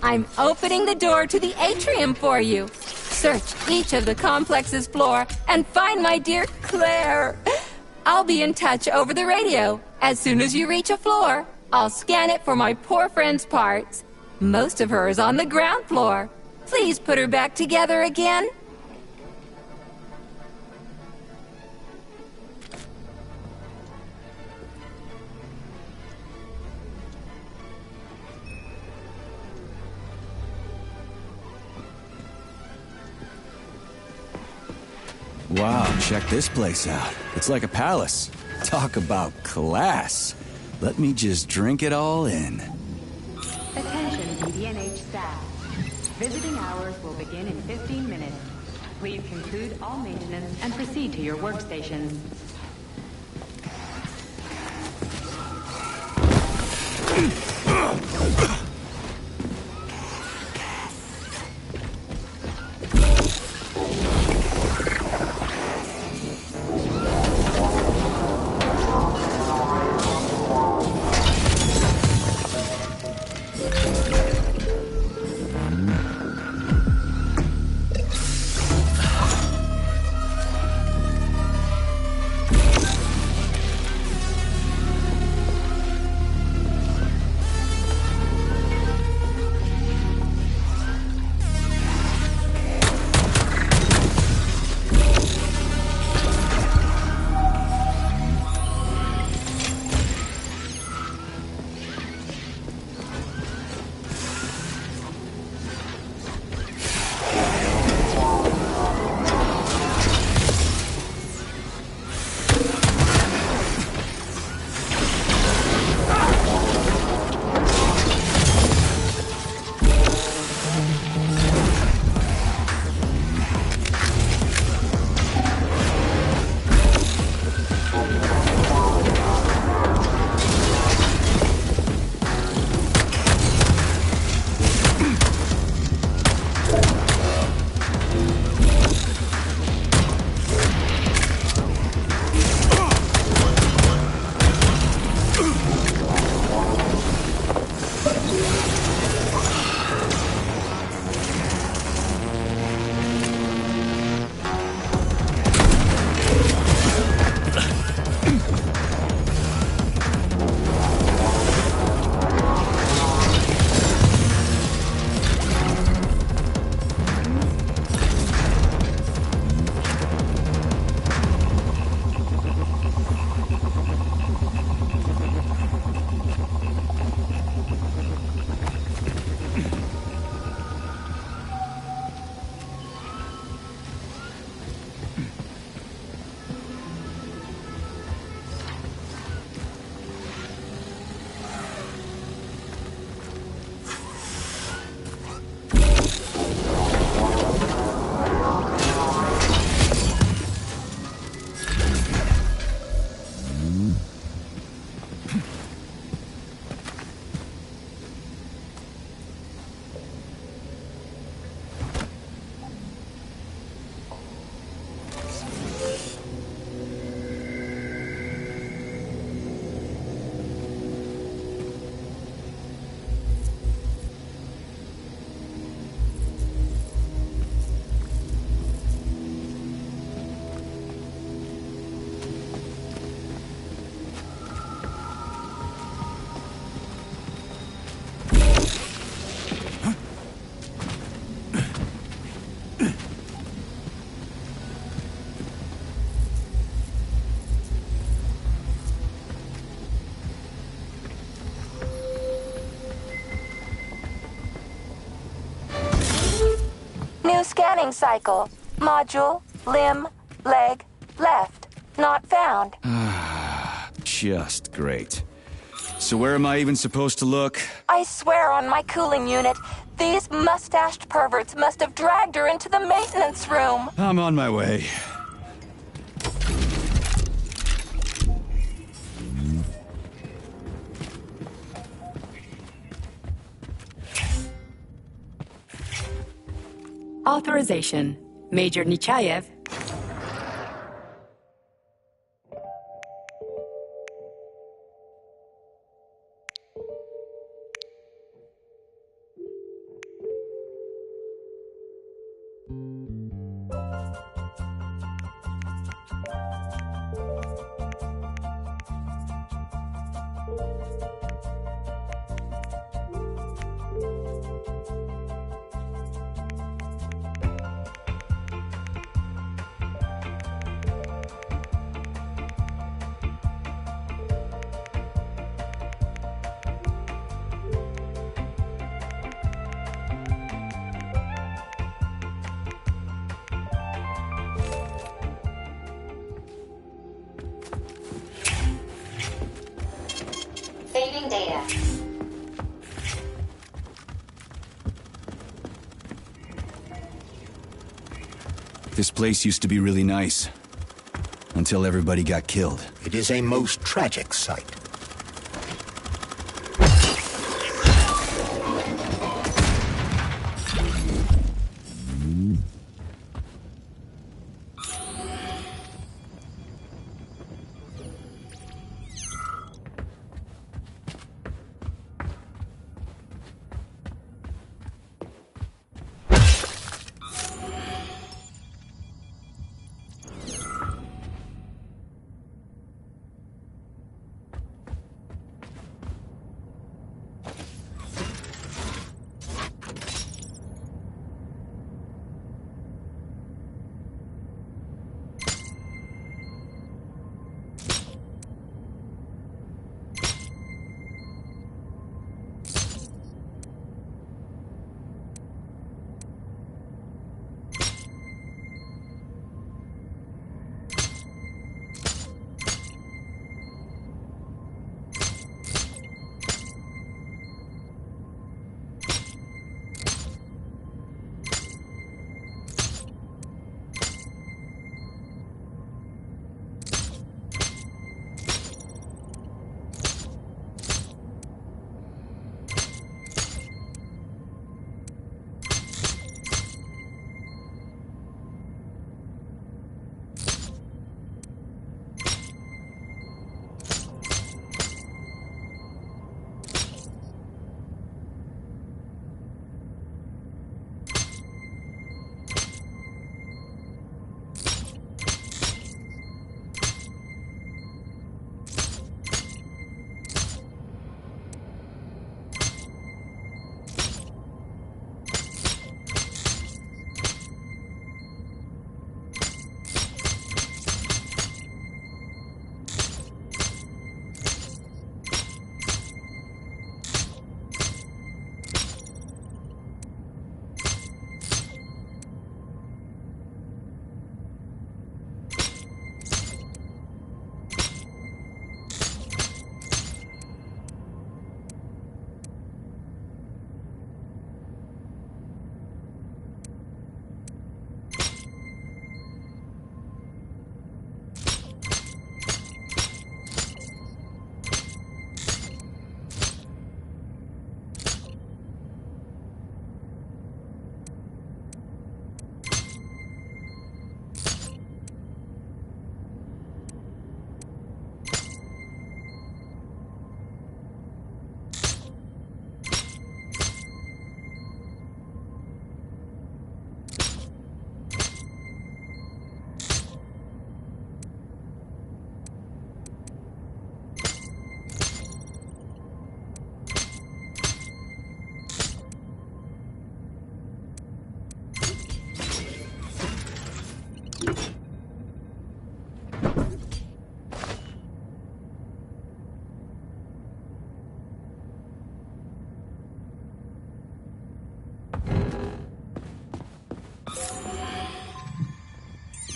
I'm opening the door to the atrium for you. Search each of the complex's floor and find my dear Claire. I'll be in touch over the radio. As soon as you reach a floor, I'll scan it for my poor friend's parts. Most of her is on the ground floor. Please put her back together again. Wow, check this place out. It's like a palace. Talk about class. Let me just drink it all in. Attention BDNH staff. Visiting hours will begin in 15 minutes. Please conclude all maintenance and proceed to your workstations. running cycle. Module, limb, leg, left. Not found. Just great. So where am I even supposed to look? I swear on my cooling unit, these mustached perverts must have dragged her into the maintenance room. I'm on my way. Authorization. Major Nechayev. Saving data. This place used to be really nice. Until everybody got killed. It is a most tragic sight.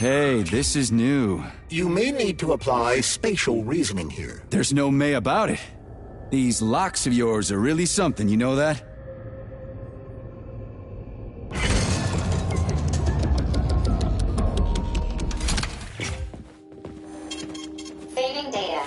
Hey, this is new. You may need to apply spatial reasoning here. There's no may about it. These locks of yours are really something, you know that? Saving data.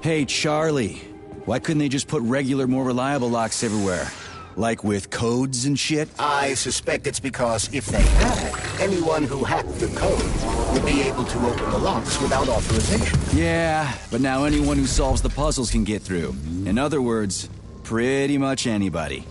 Hey, Charlie. Why couldn't they just put regular, more reliable locks everywhere? Like with codes and shit? I suspect it's because if they had, anyone who hacked the code would be able to open the locks without authorization. Yeah, but now anyone who solves the puzzles can get through. In other words, pretty much anybody.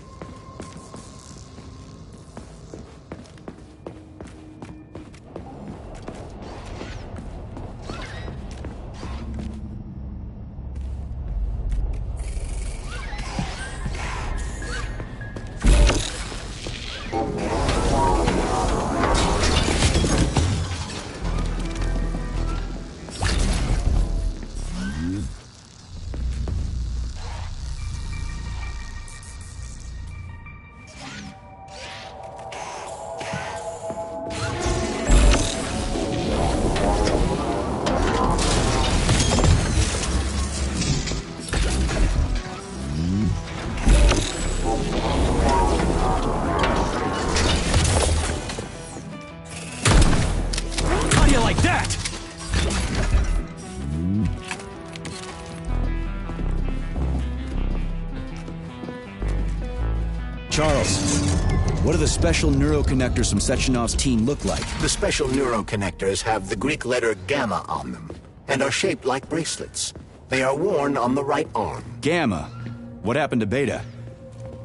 How do you like that? Charles, what do the special neuroconnectors from Sechenov's team look like? The special neuroconnectors have the Greek letter gamma on them and are shaped like bracelets. They are worn on the right arm. Gamma? What happened to Beta?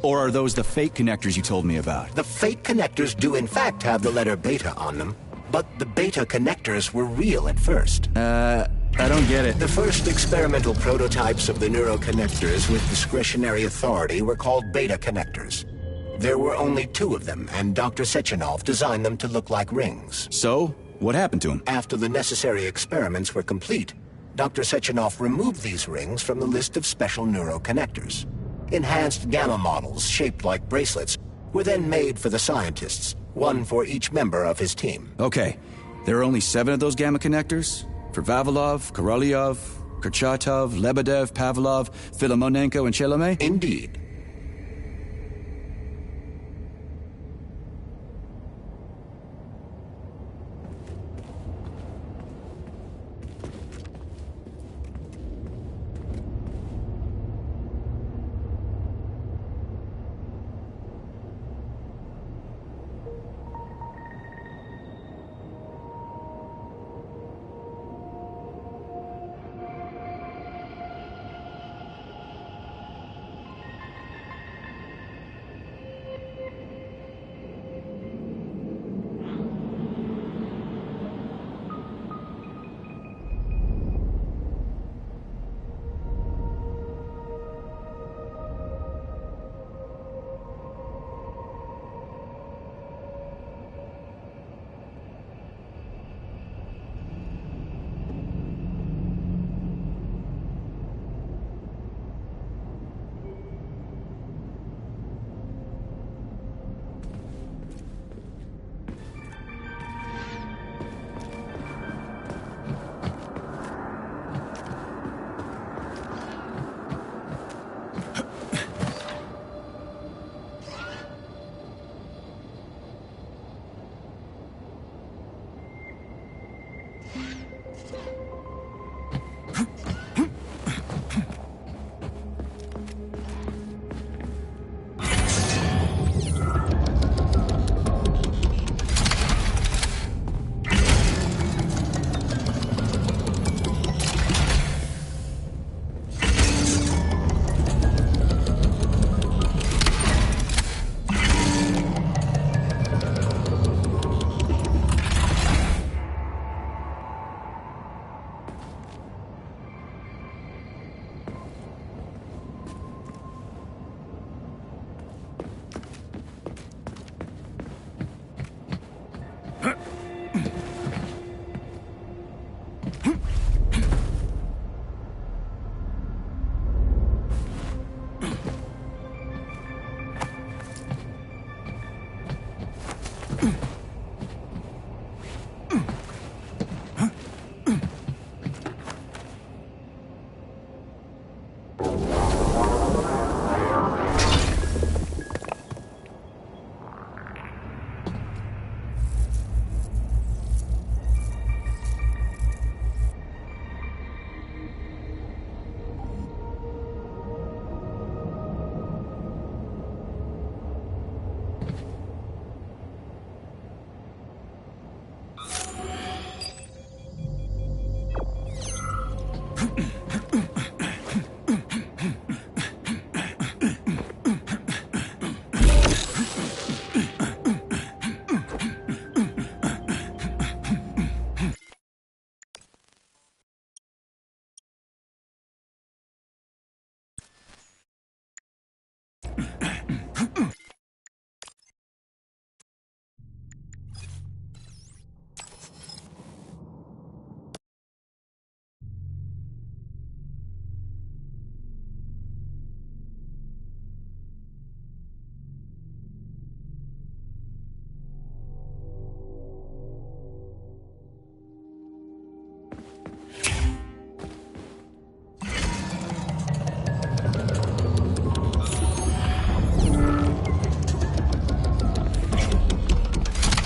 Or are those the fake connectors you told me about? The fake connectors do in fact have the letter beta on them, but the beta connectors were real at first. I don't get it. The first experimental prototypes of the neuroconnectors with discretionary authority were called beta connectors. There were only 2 of them, and Dr. Sechenov designed them to look like rings. So, what happened to him? After the necessary experiments were complete, Dr. Sechenov removed these rings from the list of special neuroconnectors. Enhanced gamma models, shaped like bracelets, were then made for the scientists, one for each member of his team. Okay, there are only 7 of those gamma connectors? For Vavilov, Korolyov, Kurchatov, Lebedev, Pavlov, Filomonenko, and Chelomey? Indeed.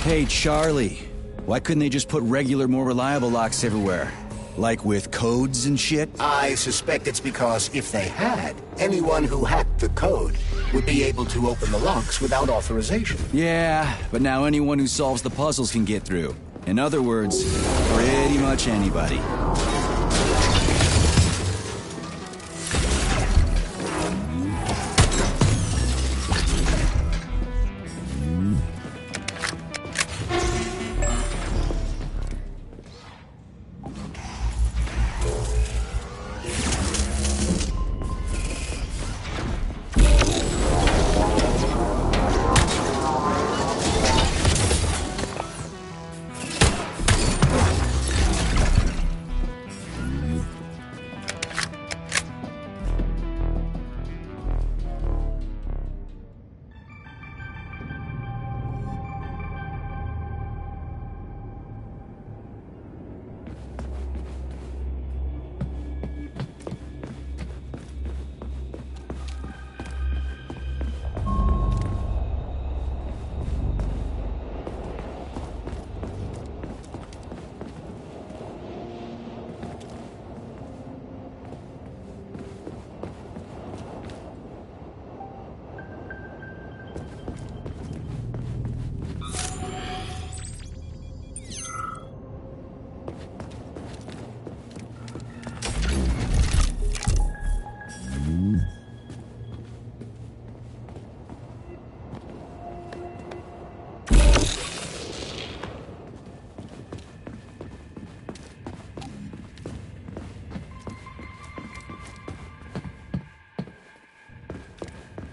Hey, Charlie. Why couldn't they just put regular, more reliable locks everywhere? Like with codes and shit? I suspect it's because if they had, anyone who hacked the code would be able to open the locks without authorization. Yeah, but now anyone who solves the puzzles can get through. In other words, pretty much anybody.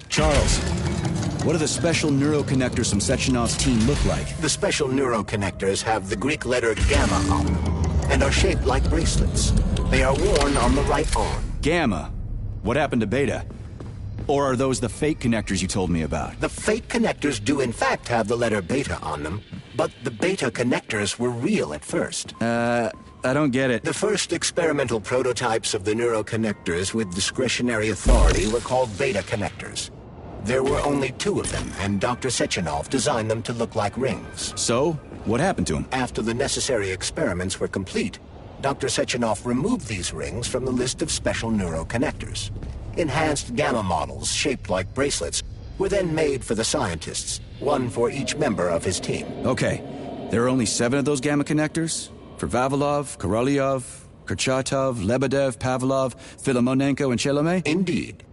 Charles, what do the special neuroconnectors from Sechenov's team look like? The special neuroconnectors have the Greek letter gamma on them and are shaped like bracelets. They are worn on the right arm. Gamma? What happened to Beta? Or are those the fake connectors you told me about? The fake connectors do in fact have the letter beta on them, but the beta connectors were real at first. I don't get it. The first experimental prototypes of the neuroconnectors with discretionary authority were called beta connectors. There were only 2 of them, and Dr. Sechenov designed them to look like rings. So, what happened to them? After the necessary experiments were complete, Dr. Sechenov removed these rings from the list of special neuroconnectors. Enhanced gamma models, shaped like bracelets, were then made for the scientists, one for each member of his team. Okay, there are only 7 of those gamma connectors? For Vavilov, Korolyov, Kurchatov, Lebedev, Pavlov, Filomonenko, and Chelomey? Indeed.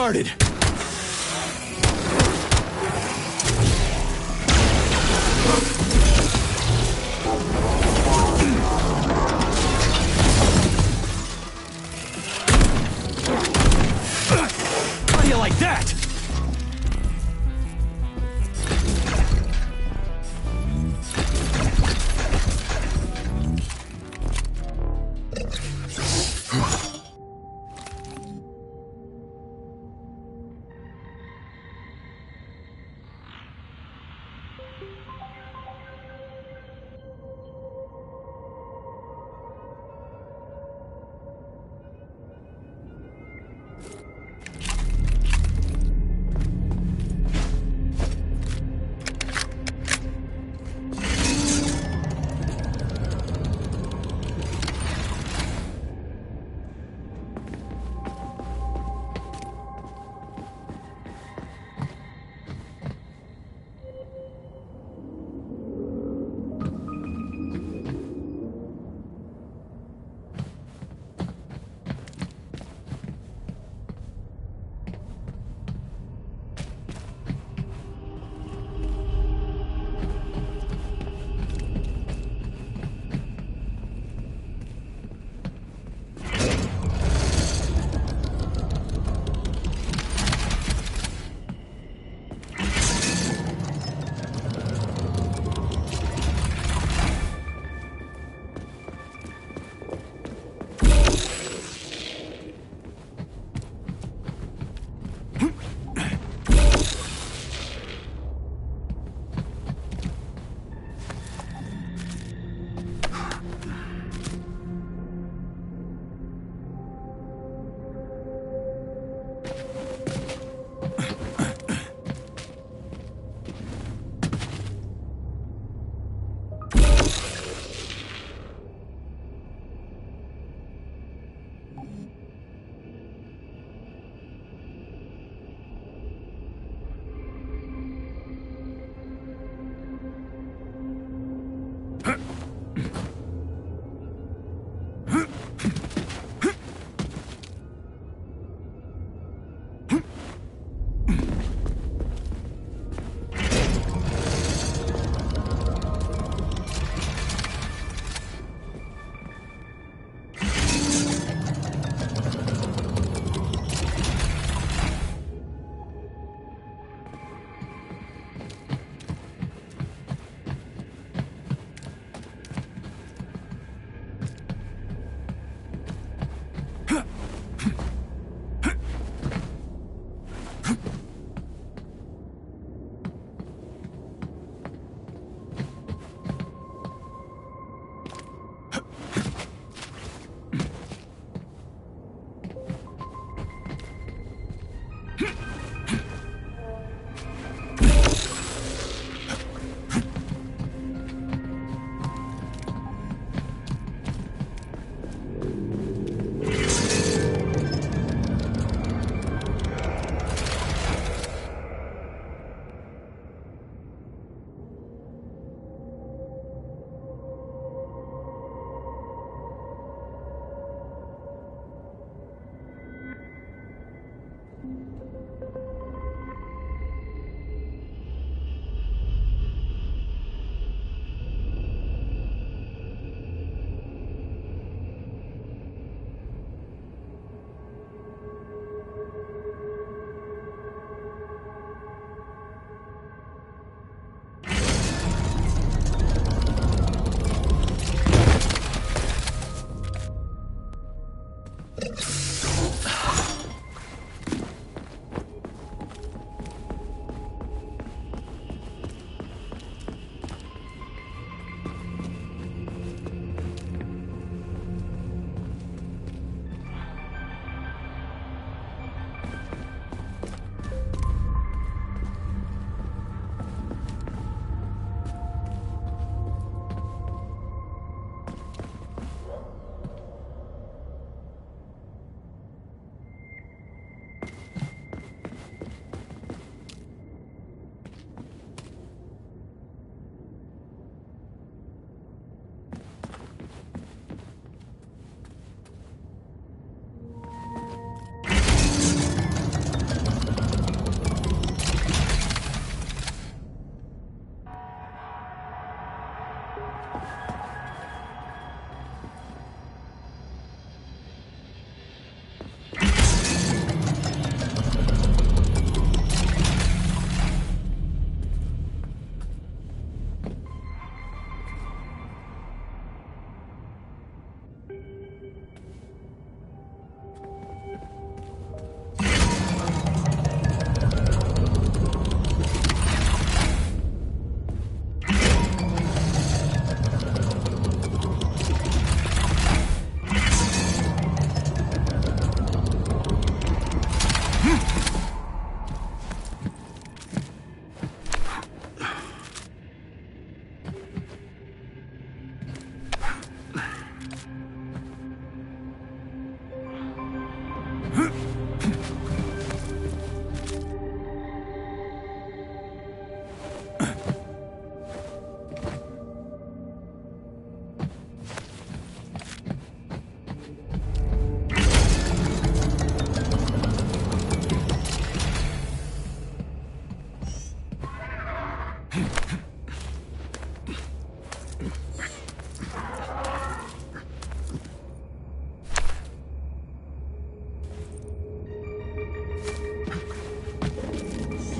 started. How do you like that?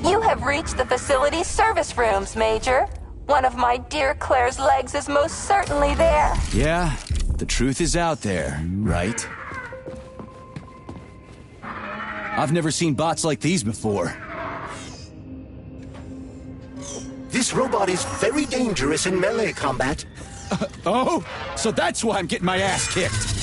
You have reached the facility's service rooms, Major. One of my dear Claire's legs is most certainly there. Yeah, the truth is out there, right? I've never seen bots like these before. This robot is very dangerous in melee combat. Oh? So that's why I'm getting my ass kicked.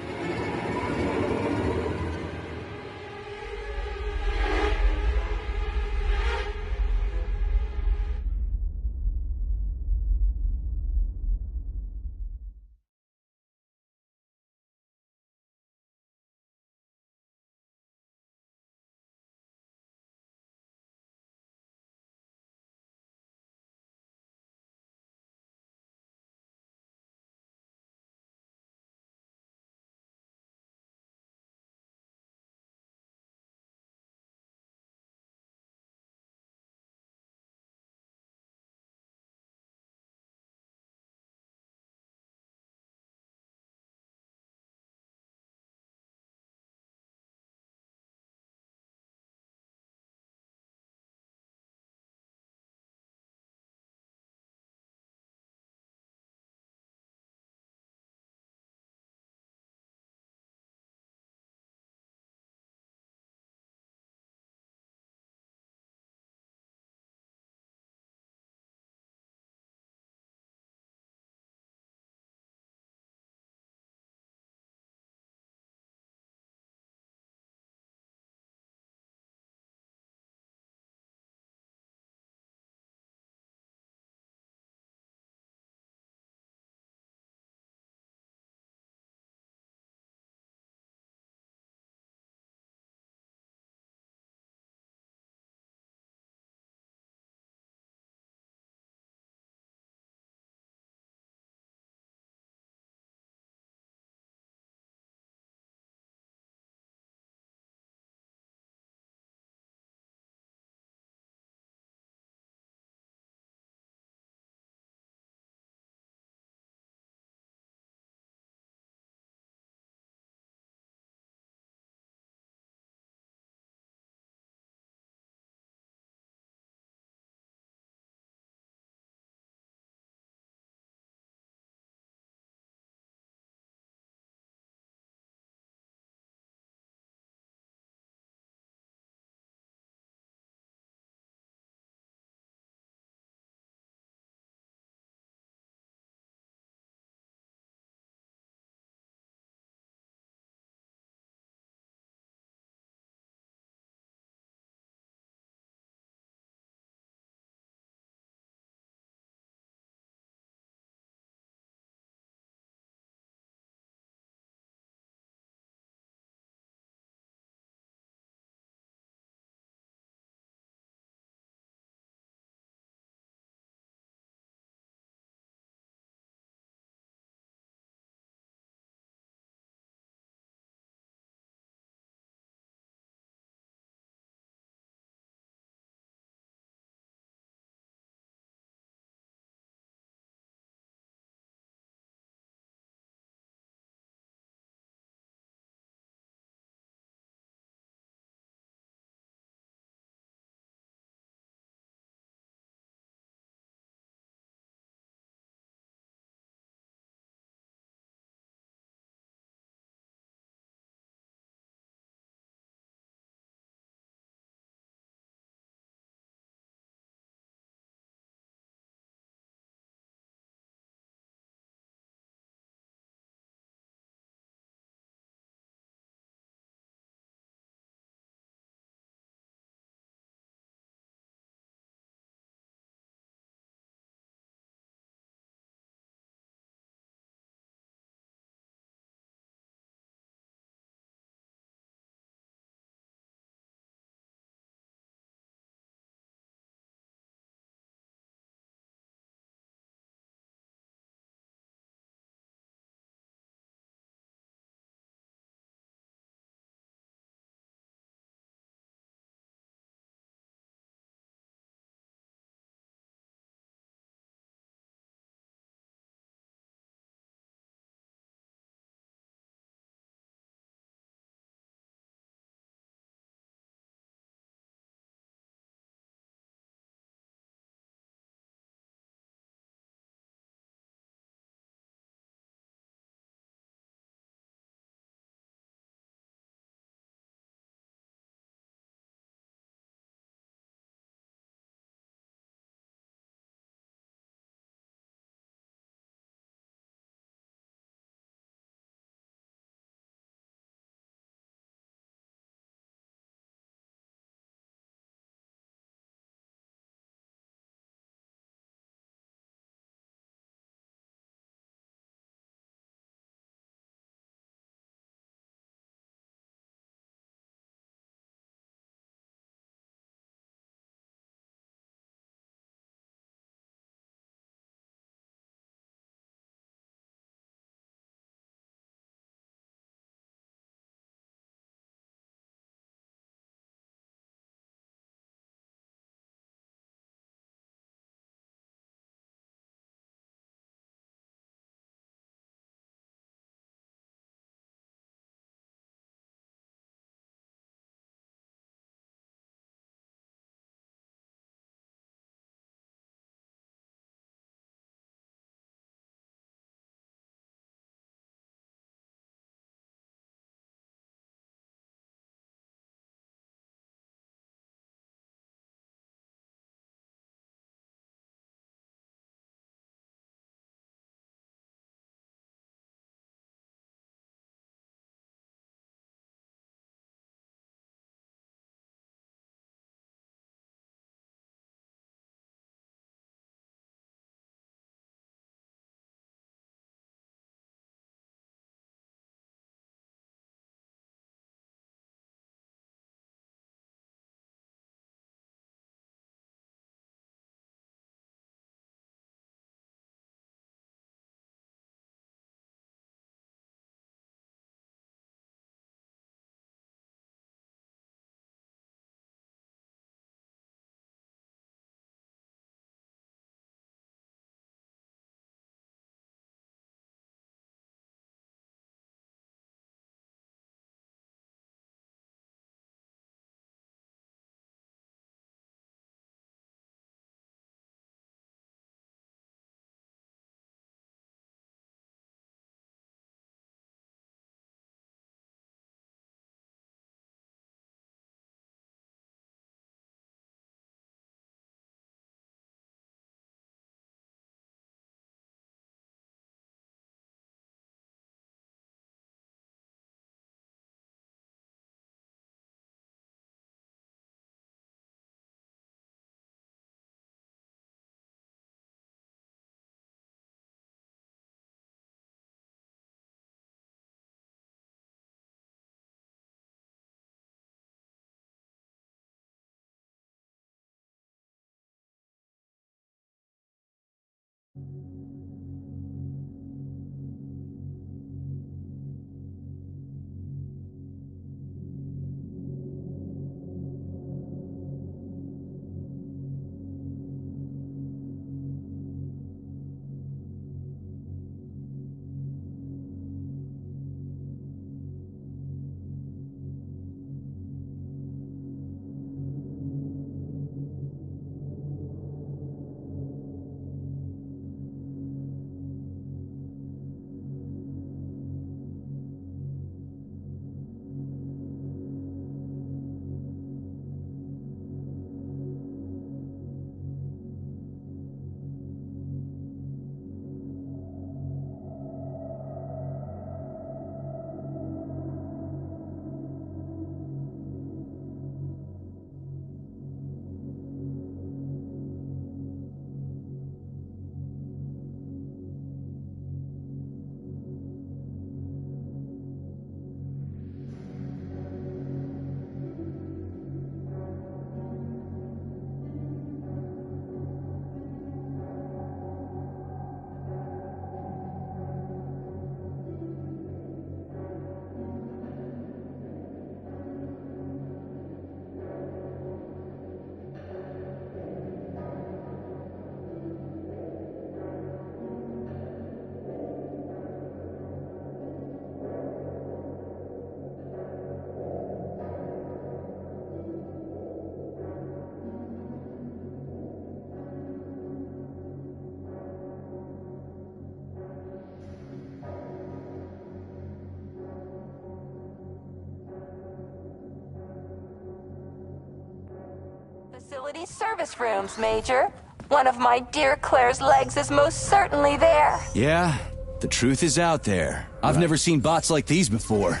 Facility service rooms, Major. One of my dear Claire's legs is most certainly there. Yeah, the truth is out there. I've never seen bots like these before.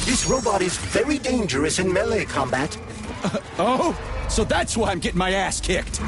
This robot is very dangerous in melee combat. Oh? So that's why I'm getting my ass kicked.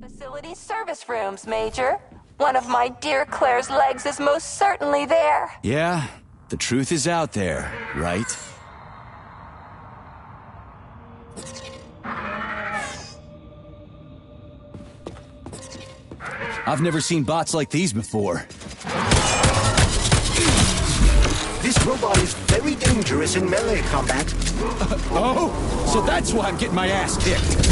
Facility service rooms, Major. One of my dear Claire's legs is most certainly there. Yeah, the truth is out there, right? I've never seen bots like these before. This robot is very dangerous in melee combat. Oh? So that's why I'm getting my ass kicked.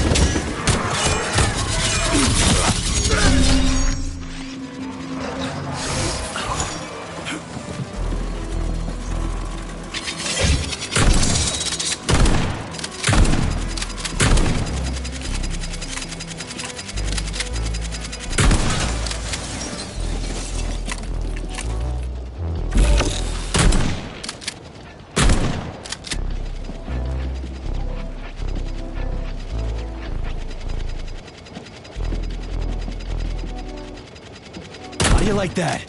How do you like that?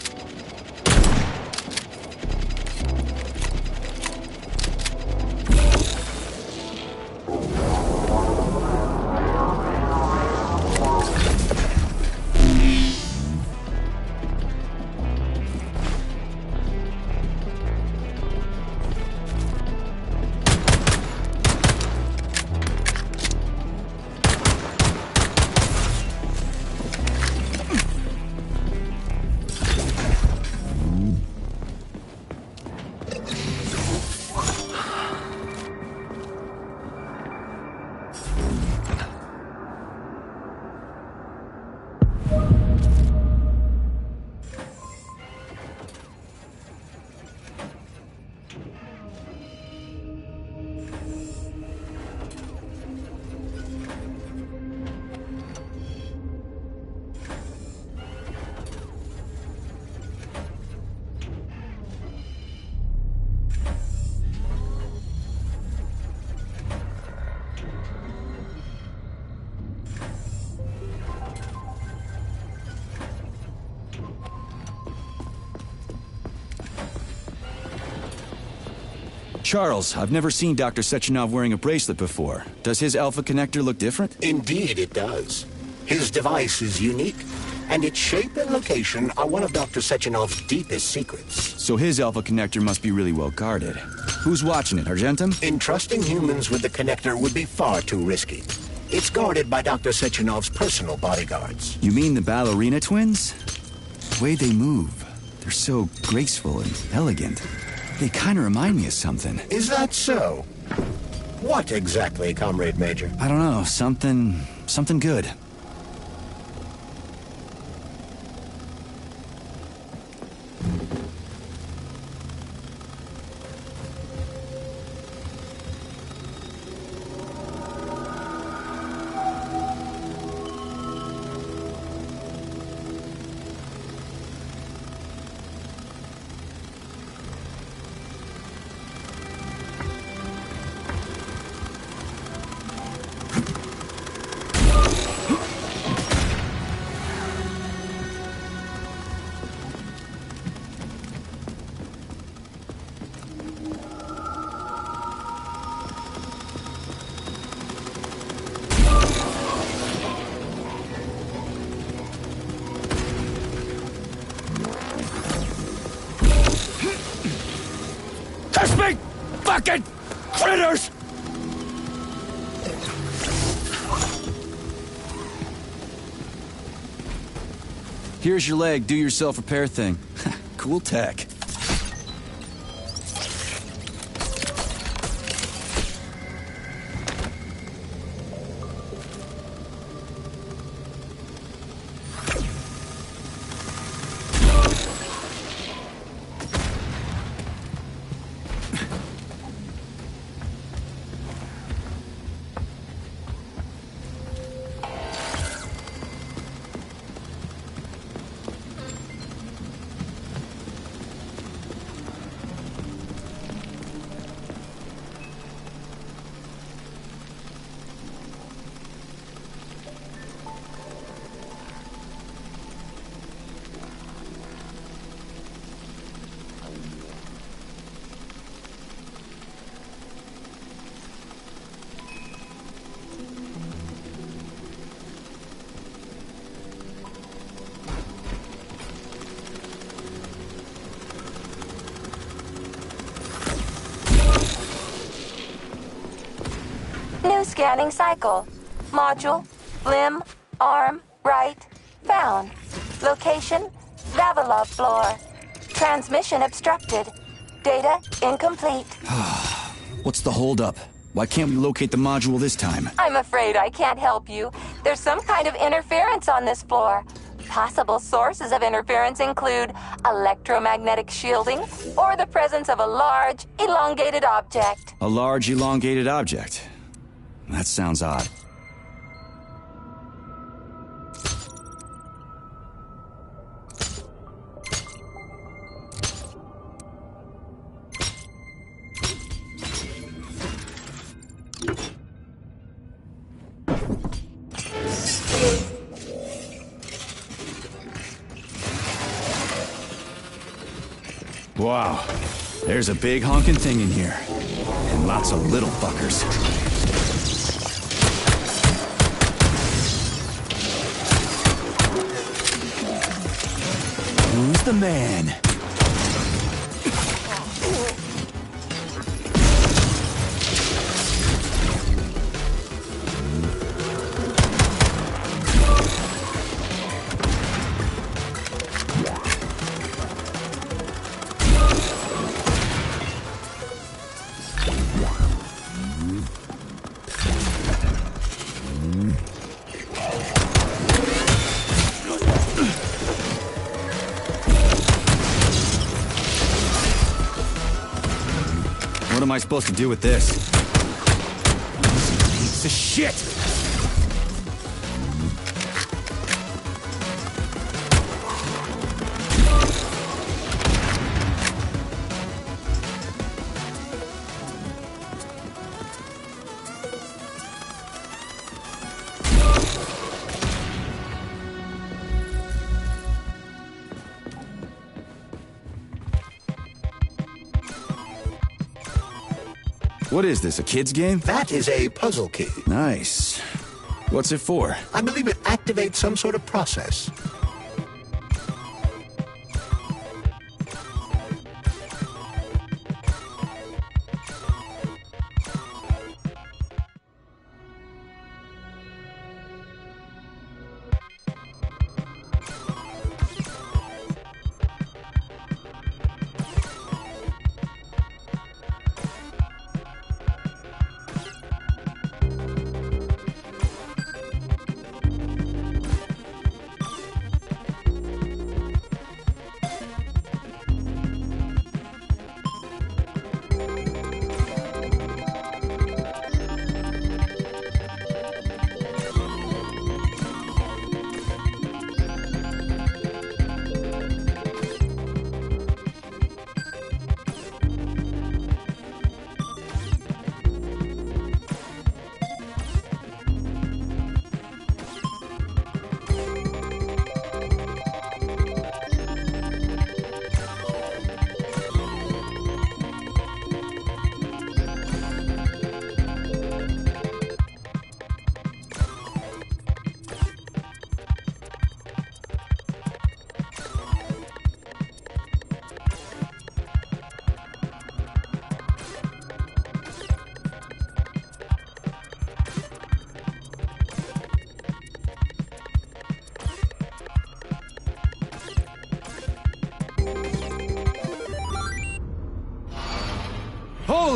Charles, I've never seen Dr. Sechenov wearing a bracelet before. Does his alpha connector look different? Indeed it does. His device is unique, and its shape and location are one of Dr. Sechenov's deepest secrets. So his alpha connector must be really well guarded. Who's watching it, Argentum? Entrusting humans with the connector would be far too risky. It's guarded by Dr. Sechenov's personal bodyguards. You mean the ballerina twins? The way they move, they're so graceful and elegant. They kind of remind me of something. Is that so? What exactly, Comrade Major? I don't know, something good. fucking critters! Here's your leg, do yourself repair thing. Cool tech. New scanning cycle. Module, limb, arm, right, found. Location, Vavilov floor. Transmission obstructed. Data incomplete. What's the holdup? Why can't we locate the module this time? I'm afraid I can't help you. There's some kind of interference on this floor. Possible sources of interference include electromagnetic shielding or the presence of a large, elongated object. A large, elongated object. That sounds odd. Wow, there's a big honking thing in here. And lots of little fuckers. Who's the man? What am I supposed to do with this? Piece of shit! What is this, a kid's game? That is a puzzle key. Nice. What's it for? I believe it activates some sort of process.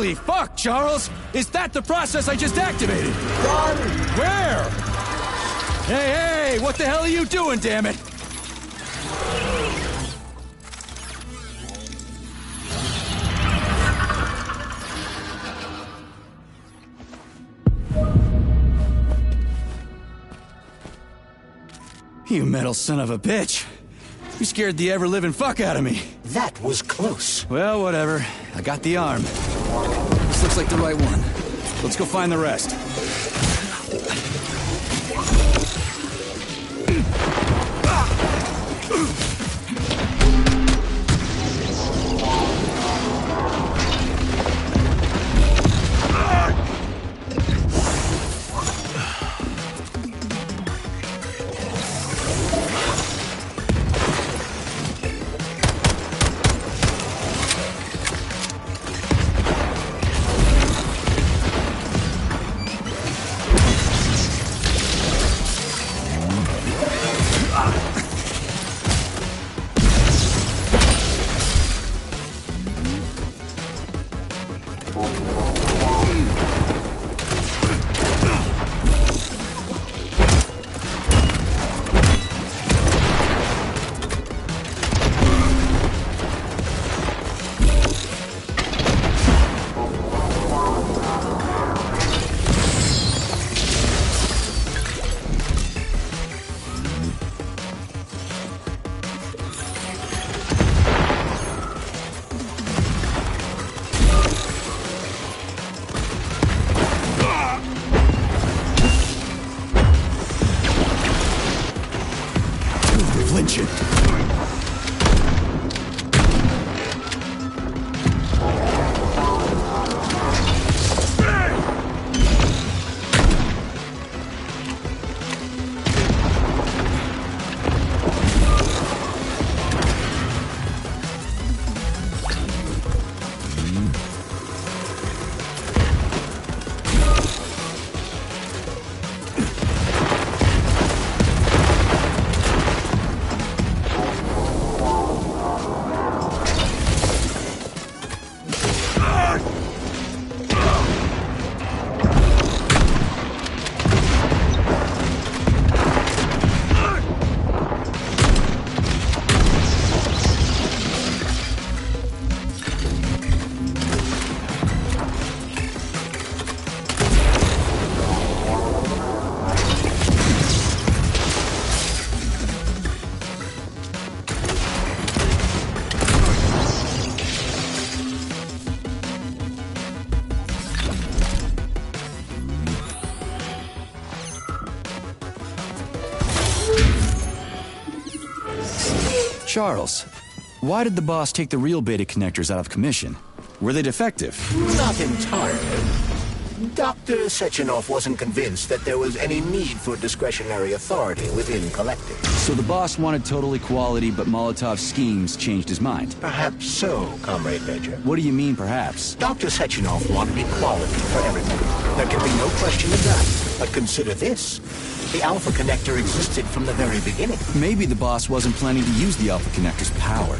Holy fuck, Charles! Is that the process I just activated? Done! Where? Hey, what the hell are you doing, damn it? You metal son of a bitch. You scared the ever-living fuck out of me. That was close. Well, whatever. I got the arm. This looks like the right one. Let's go find the rest. Flinching. Charles, why did the boss take the real beta connectors out of commission? Were they defective? Not entirely. Dr. Sechenov wasn't convinced that there was any need for discretionary authority within Collective. So the boss wanted total equality, but Molotov's schemes changed his mind. Perhaps so, Comrade Major. What do you mean, perhaps? Dr. Sechenov wanted equality for everybody. There can be no question of that. But consider this. The Alpha Connector existed from the very beginning. Maybe the boss wasn't planning to use the Alpha Connector's power.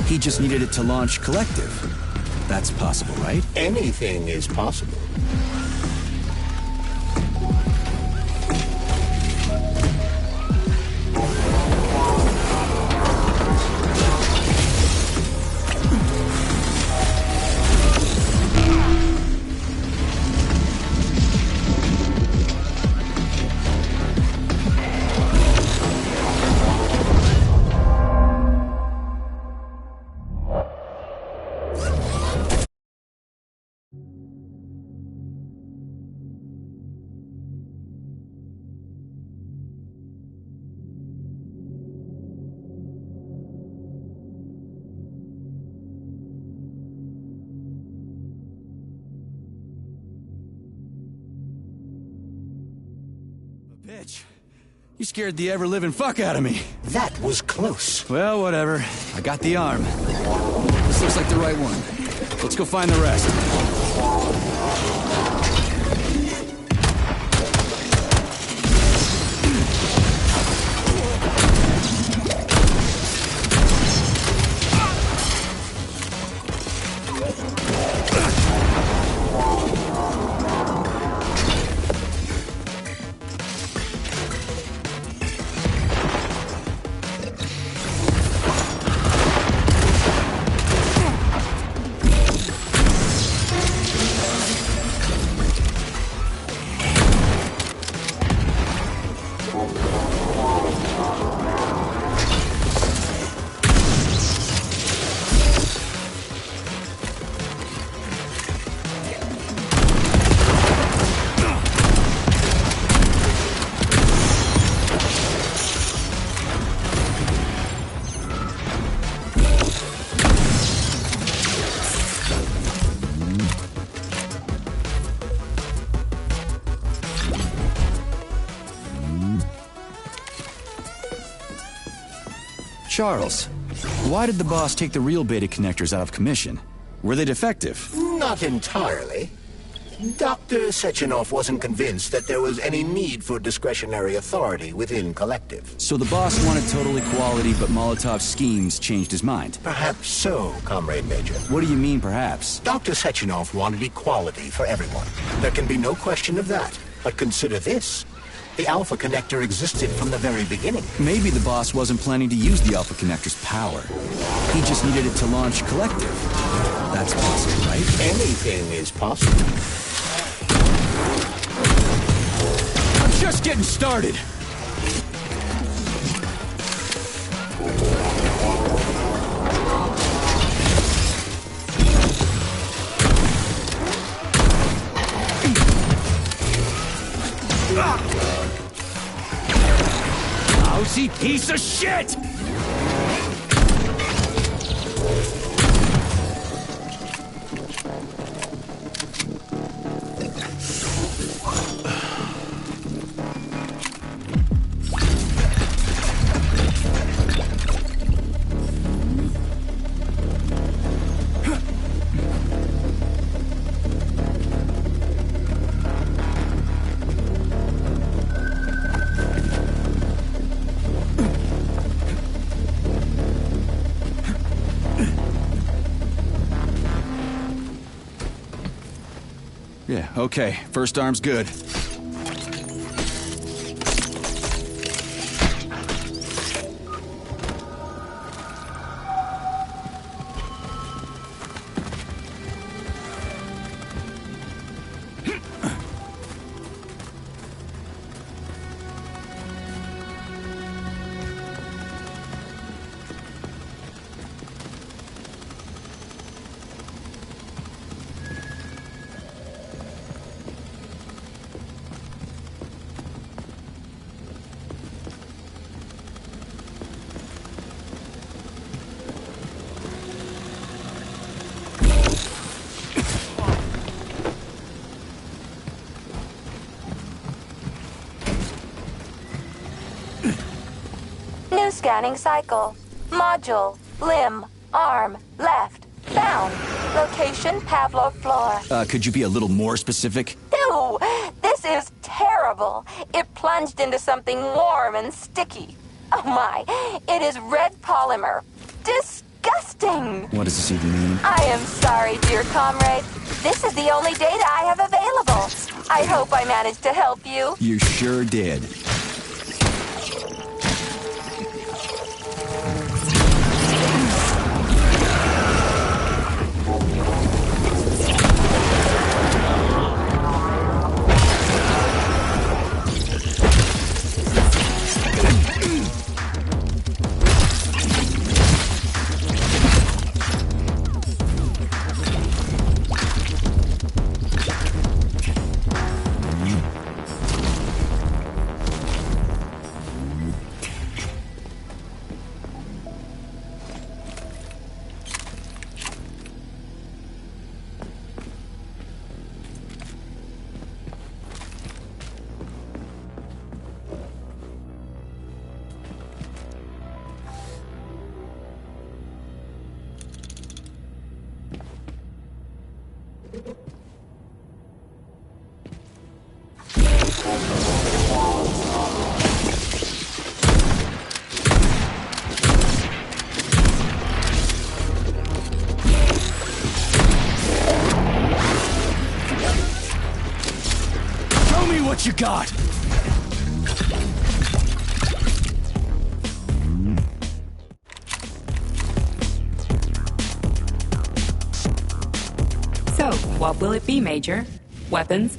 He just needed it to launch Collective. That's possible, right? Anything is possible. Bitch. You scared the ever-living fuck out of me. That was close. Well, whatever. I got the arm. This looks like the right one. Let's go find the rest. Charles, why did the boss take the real beta connectors out of commission? Were they defective? Not entirely. Dr. Sechenov wasn't convinced that there was any need for discretionary authority within Collective. So the boss wanted total equality, but Molotov's schemes changed his mind. Perhaps so, Comrade Major. What do you mean, perhaps? Dr. Sechenov wanted equality for everyone. There can be no question of that. But consider this. The Alpha Connector existed from the very beginning. Maybe the boss wasn't planning to use the Alpha Connector's power. He just needed it to launch Collective. That's possible, right? Anything is possible. I'm just getting started. Lousy piece of shit! Yeah, okay. First arm's good. New scanning cycle. Module. Limb. Arm. Left. Found. Location Pavlov floor. Could you be a little more specific? Ew! This is terrible. It plunged into something warm and sticky. Oh my, it is red polymer. Disgusting! What does this even mean? I am sorry, dear comrade. This is the only data I have available. I hope I managed to help you. You sure did. What you got? So, what will it be, Major? Weapons?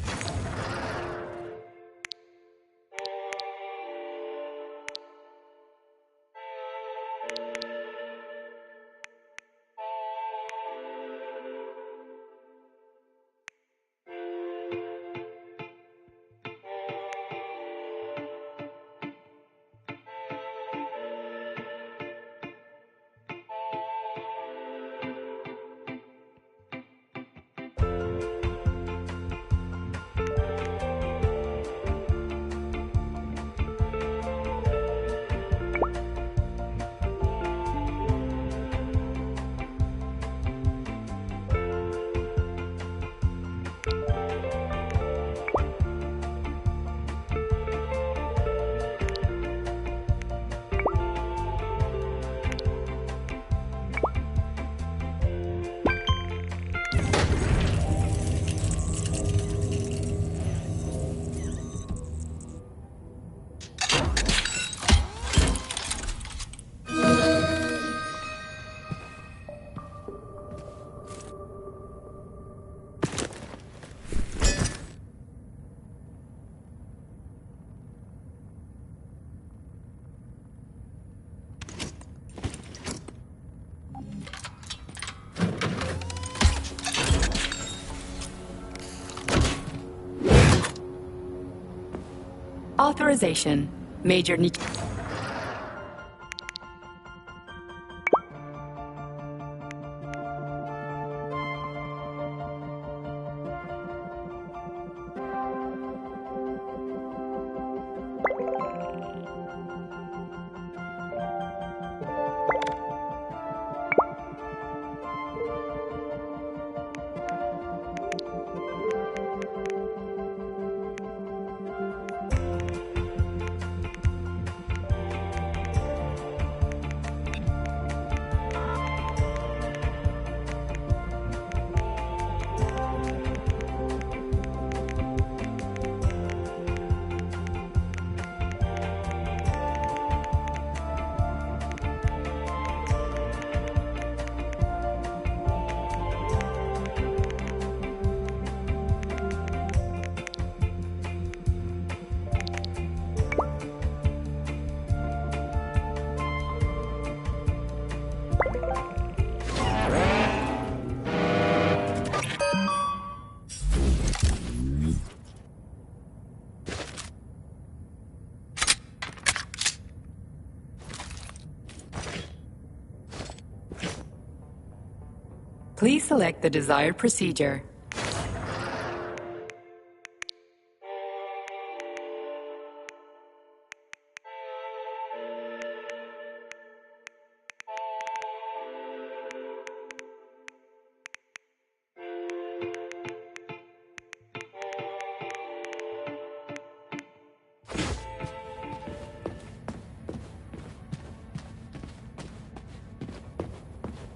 Authorization. Major need. Please select the desired procedure.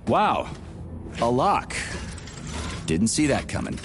Wow. A lock. Didn't see that coming.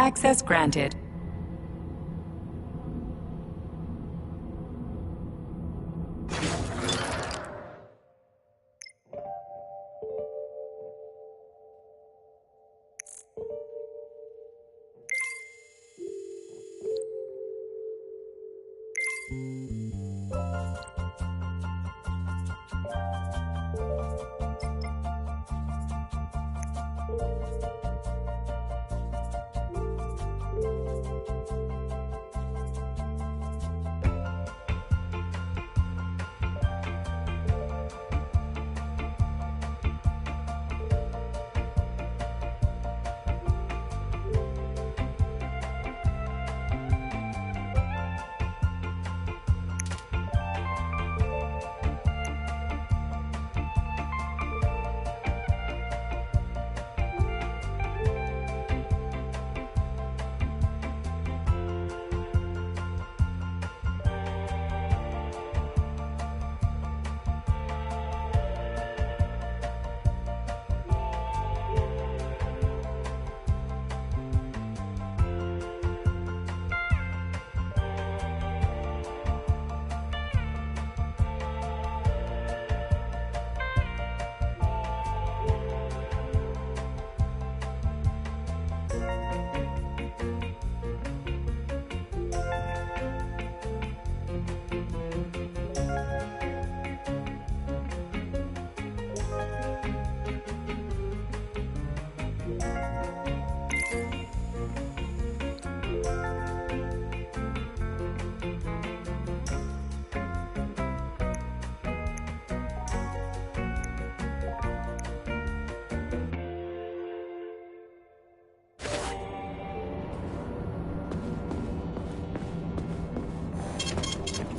Access granted.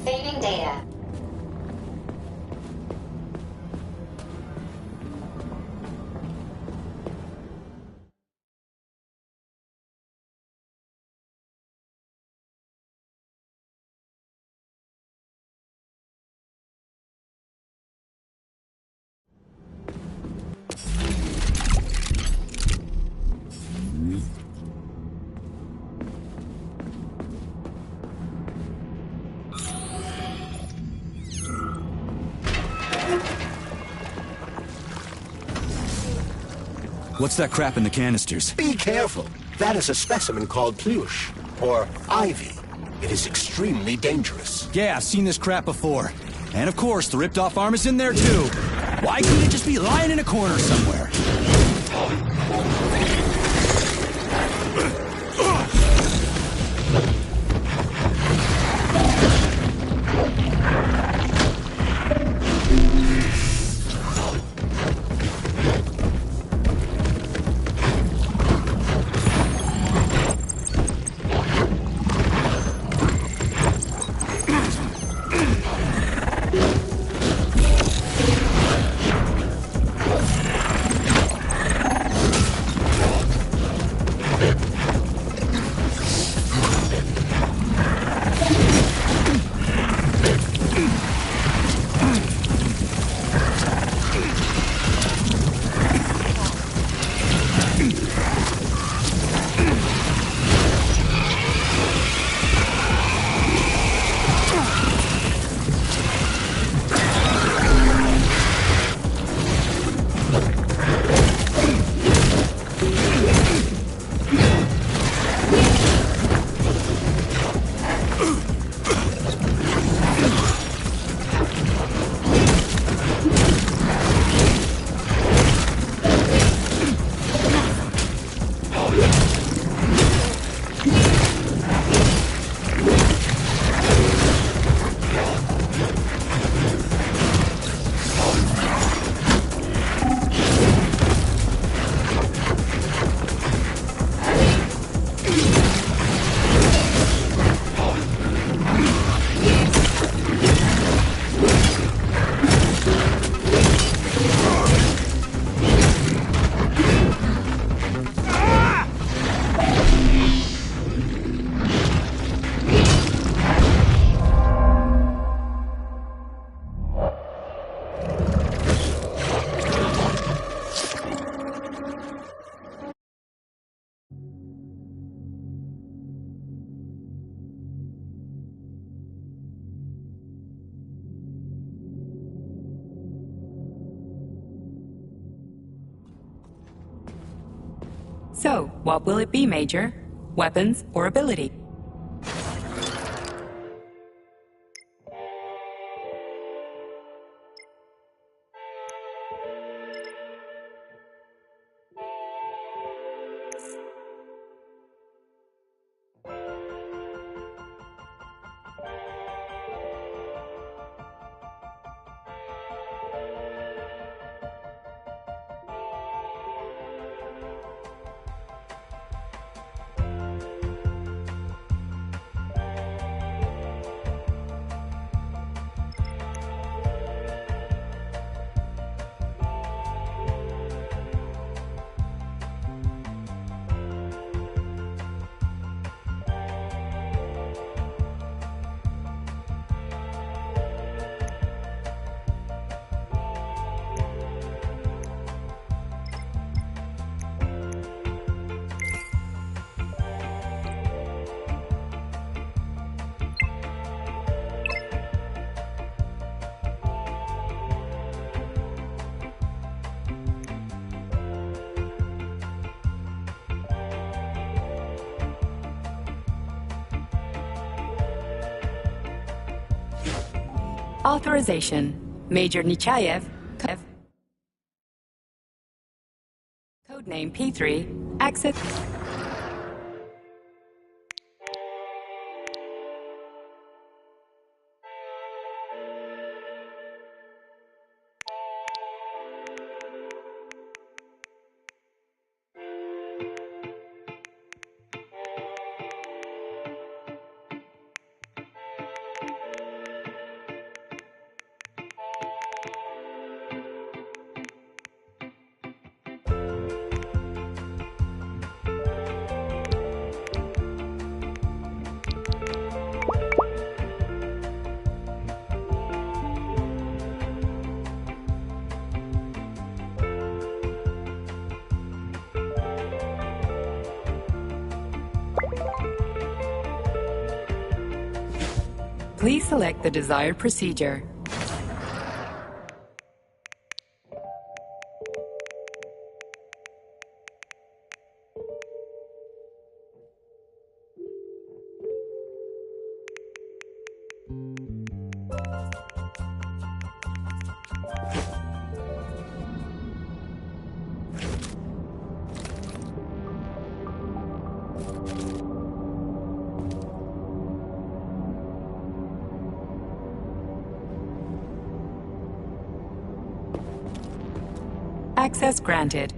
Saving data. What's that crap in the canisters? Be careful. That is a specimen called Pluche, or Ivy. It is extremely dangerous. Yeah, I've seen this crap before. And of course, the ripped-off arm is in there too. Why can't it just be lying in a corner somewhere? So, what will it be, Major? Weapons or ability? Authorization. Major Nechayev. Codename P3. Access. Please select the desired procedure. Access granted.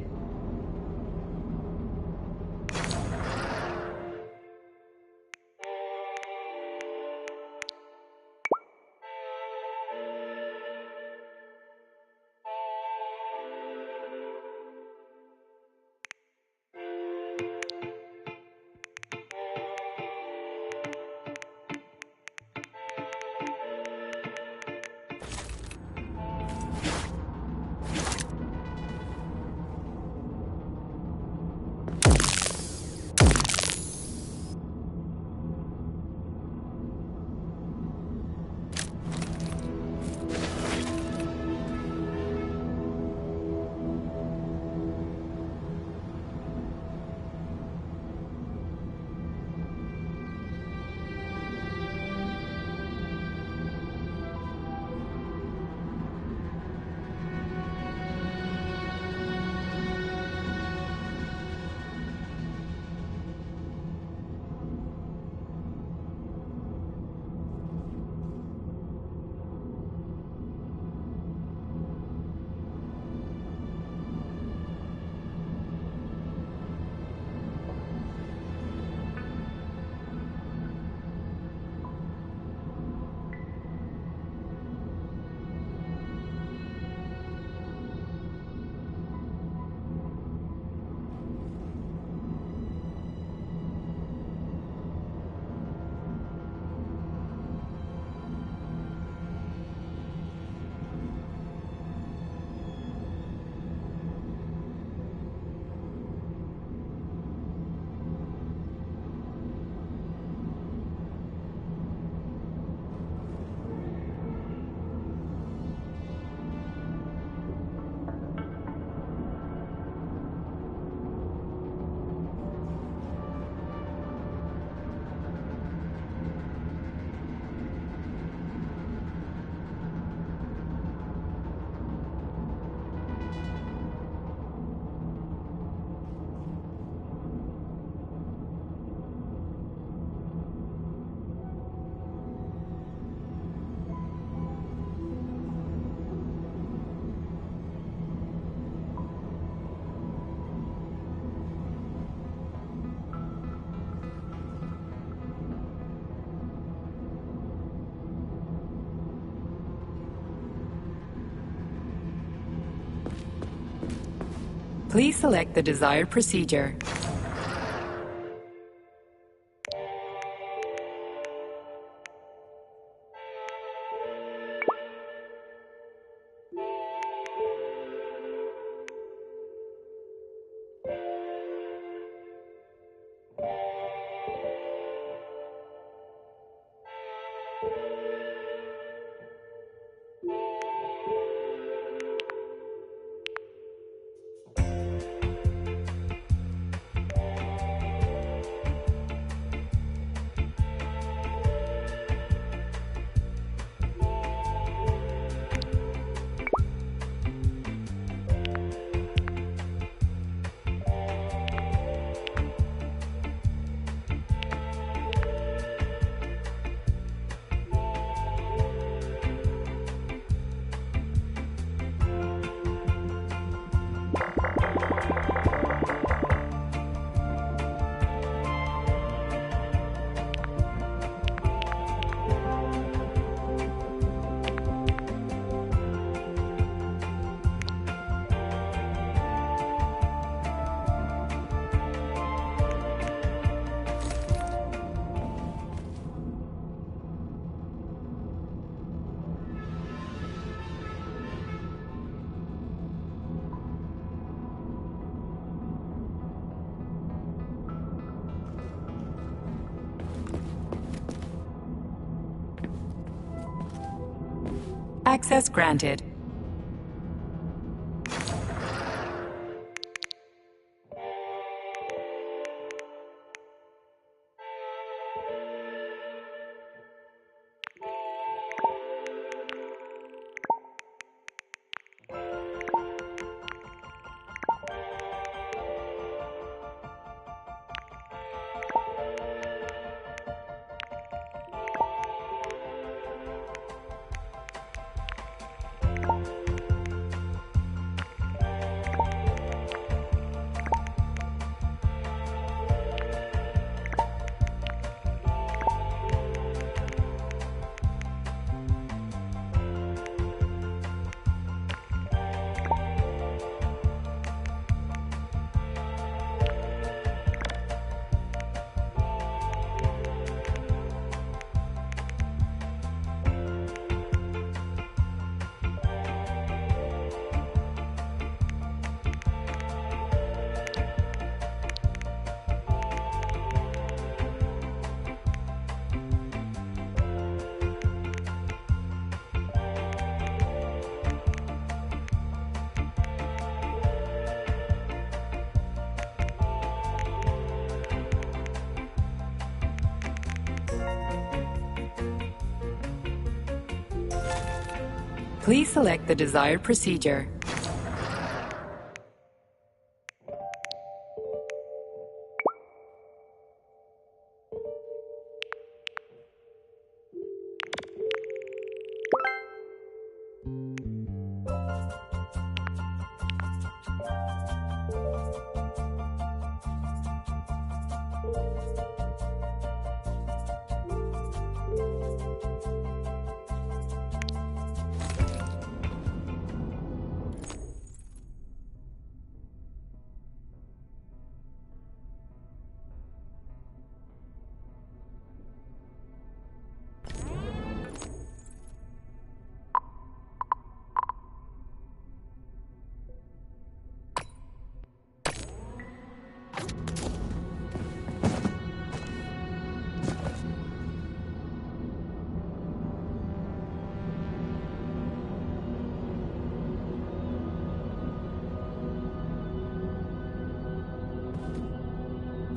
Please select the desired procedure. Access granted. Please select the desired procedure.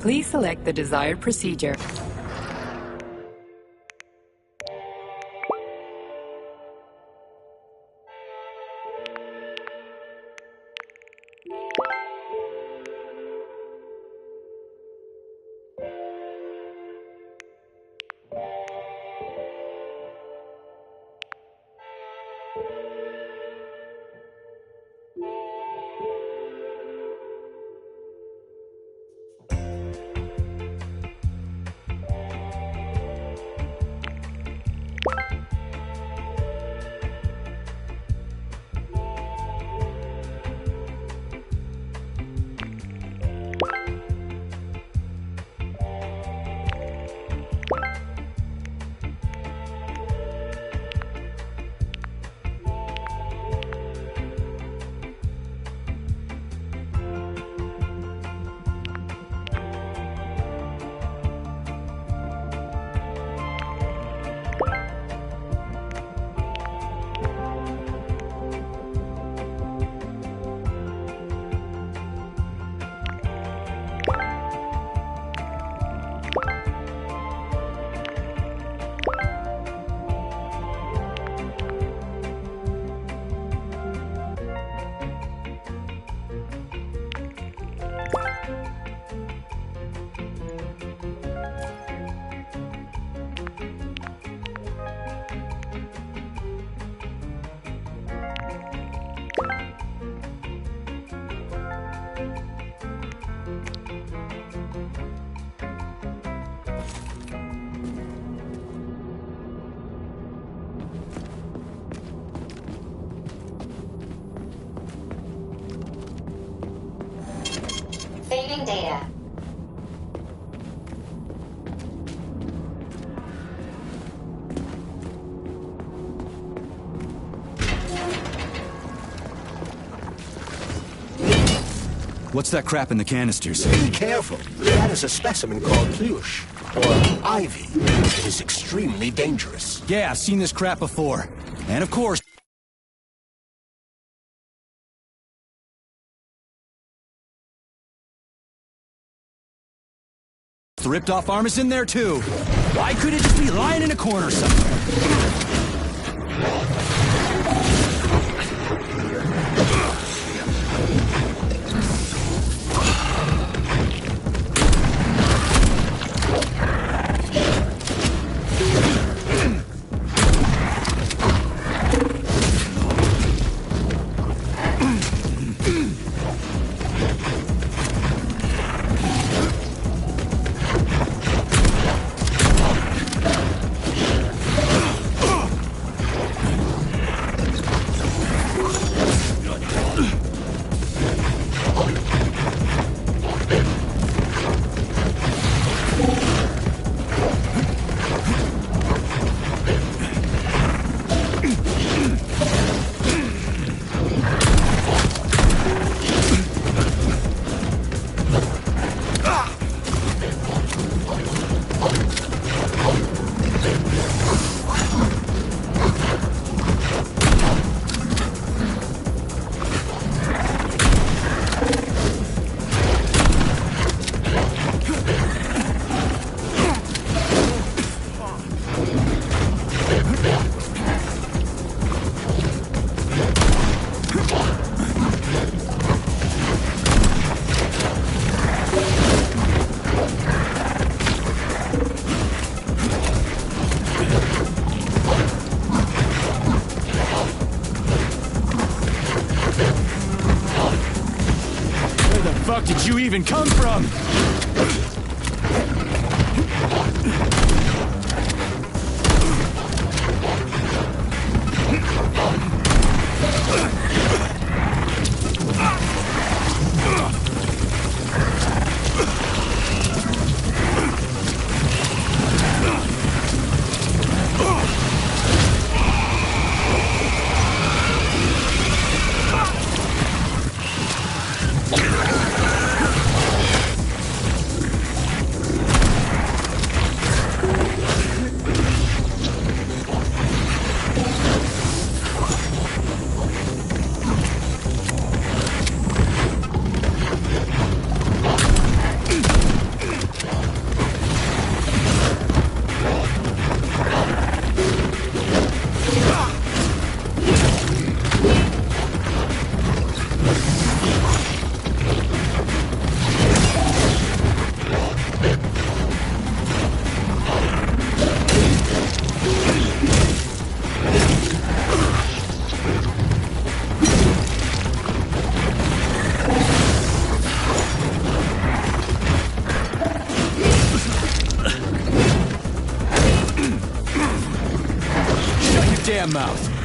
Please select the desired procedure. Saving data. What's that crap in the canisters? Be careful. That is a specimen called plush, or ivy. It is extremely dangerous. Yeah, I've seen this crap before. And of course... the ripped-off arm is in there, too. Why couldn't it just be lying in a corner somewhere? fuck did you even come from? Damn mouth.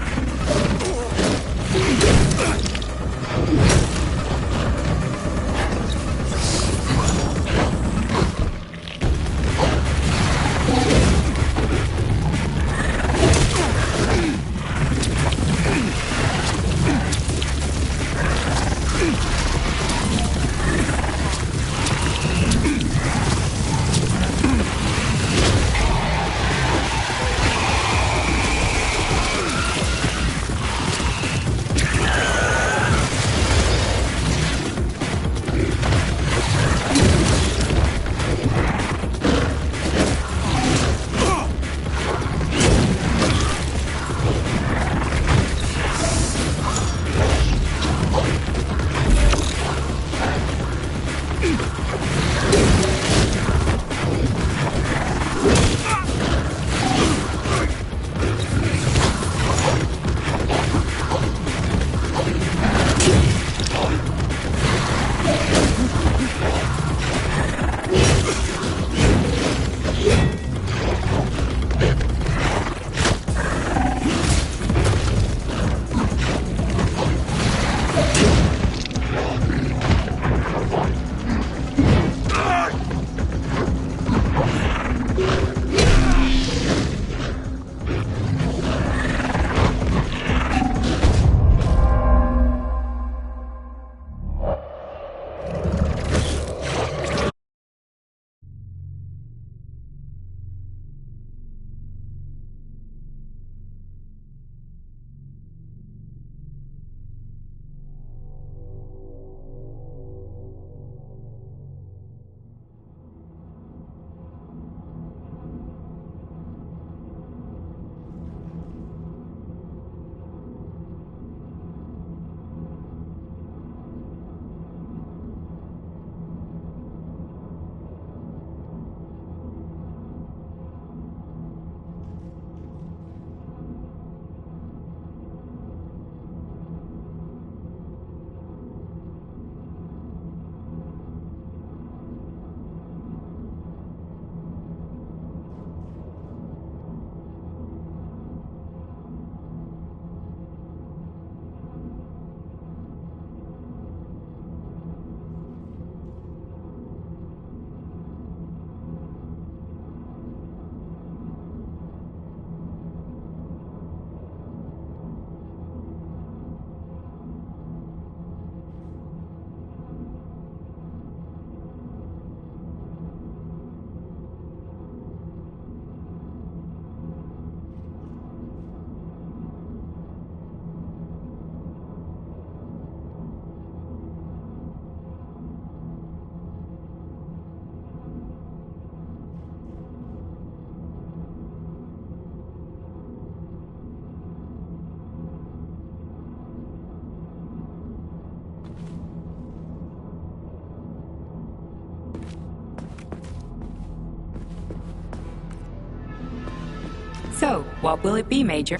So, what will it be, Major?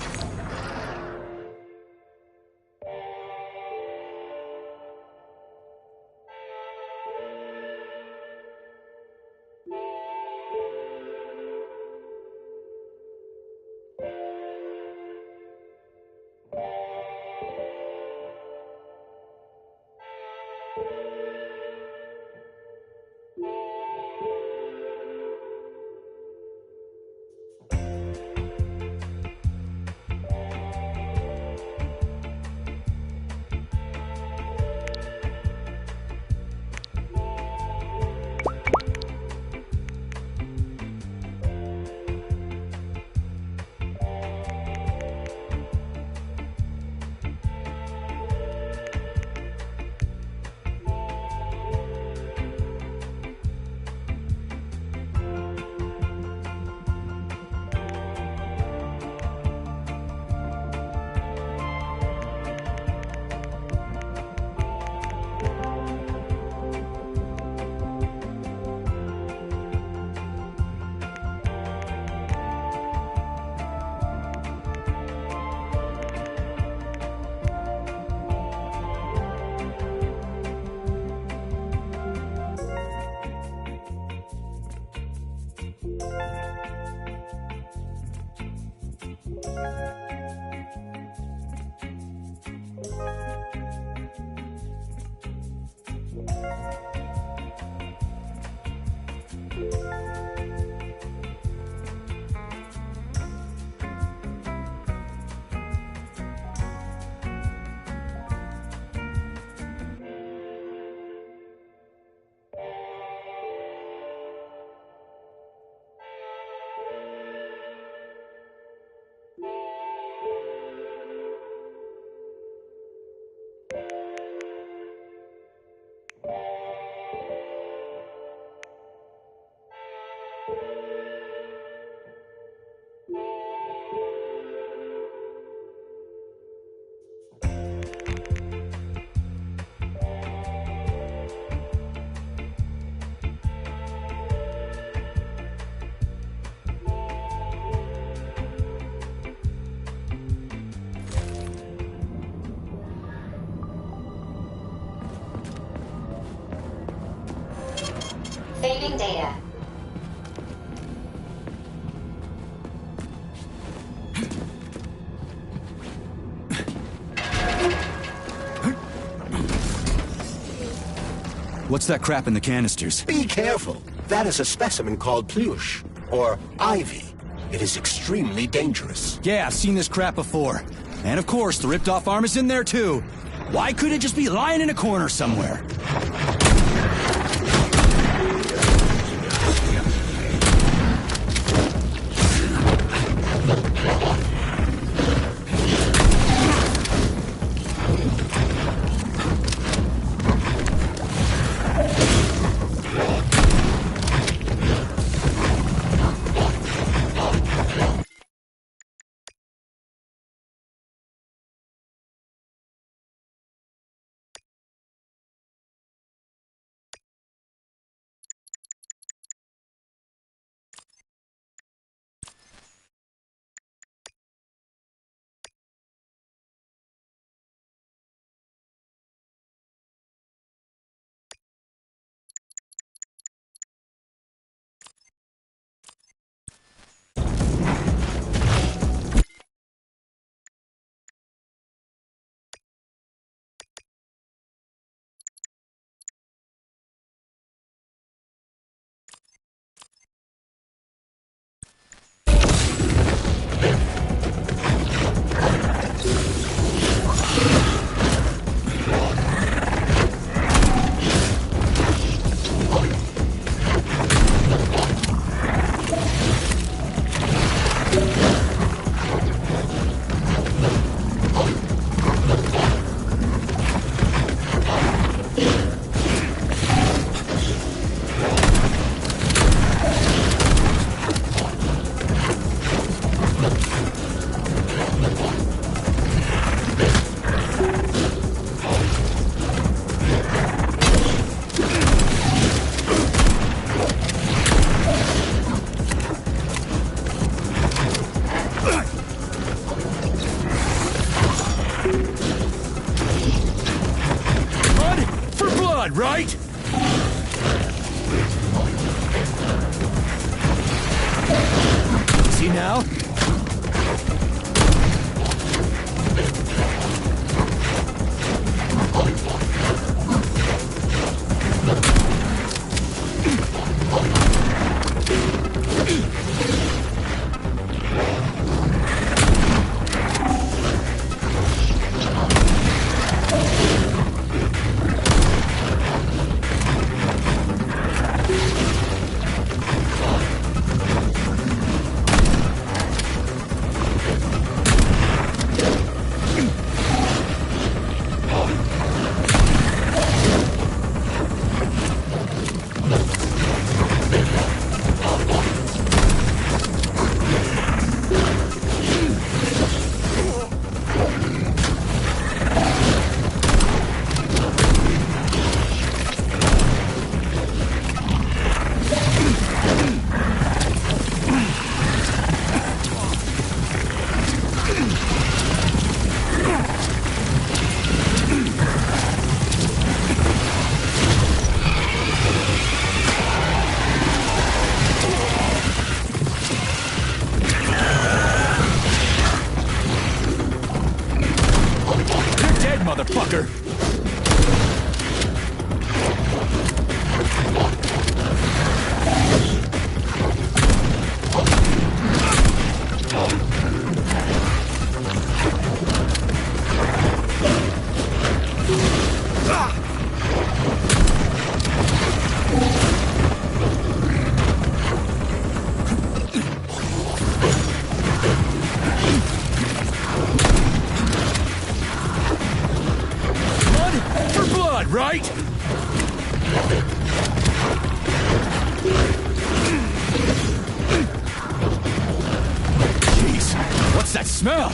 Saving data. What's that crap in the canisters? Be careful. That is a specimen called Pluche, or ivy. It is extremely dangerous. Yeah, I've seen this crap before. And of course, the ripped-off arm is in there too. Why couldn't it just be lying in a corner somewhere? Right? See now? Blood for blood, right? Jeez, what's that smell?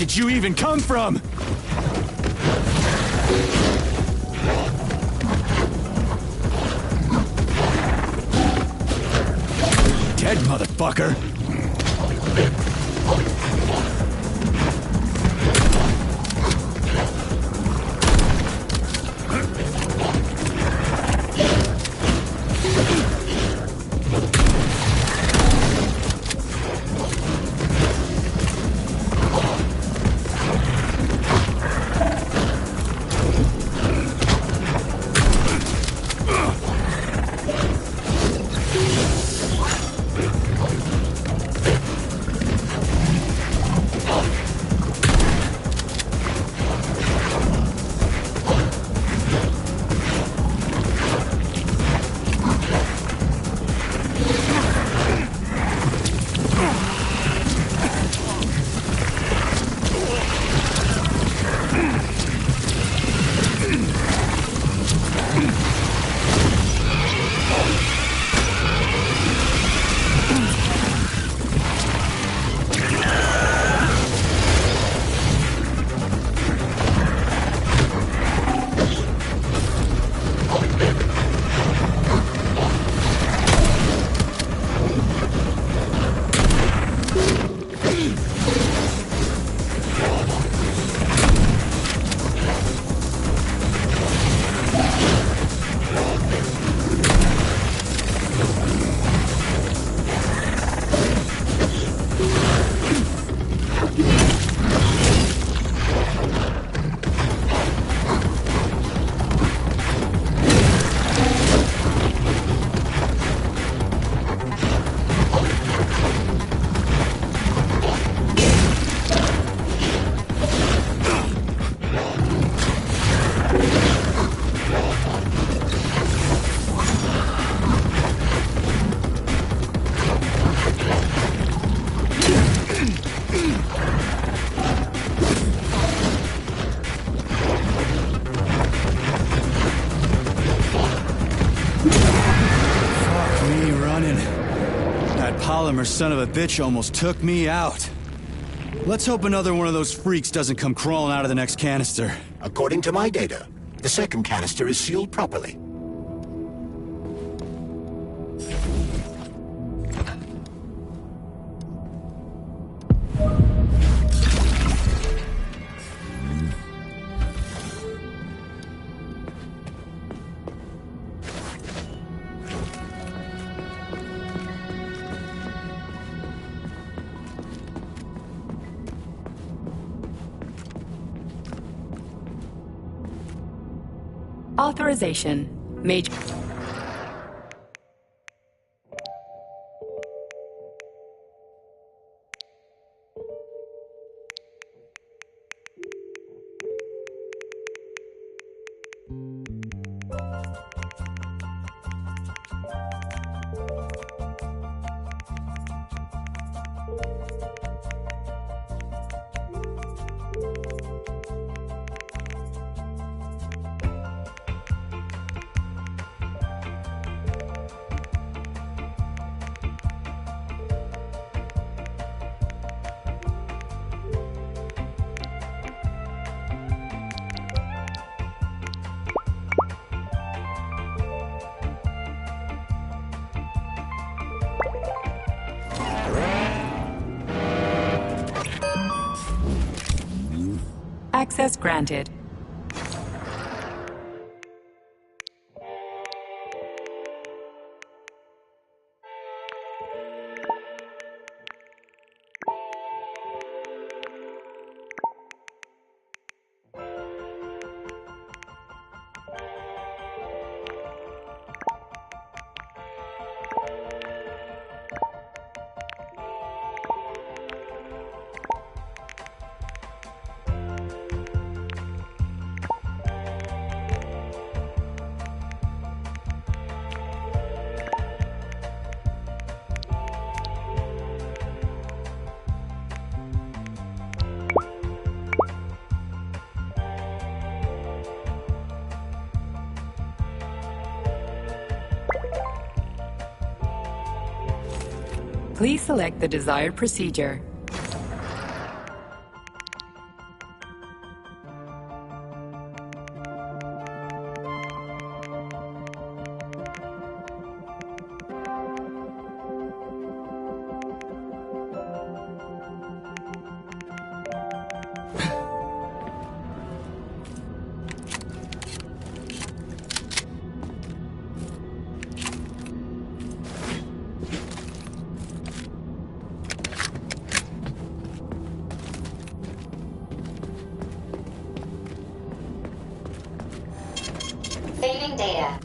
Where did you even come from? Dead, motherfucker. Polymer son of a bitch almost took me out. Let's hope another one of those freaks doesn't come crawling out of the next canister. According to my data, the second canister is sealed properly. Authorization. Major. Access granted. Please select the desired procedure. Saving data.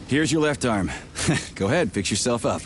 Here's your left arm. Go ahead, fix yourself up.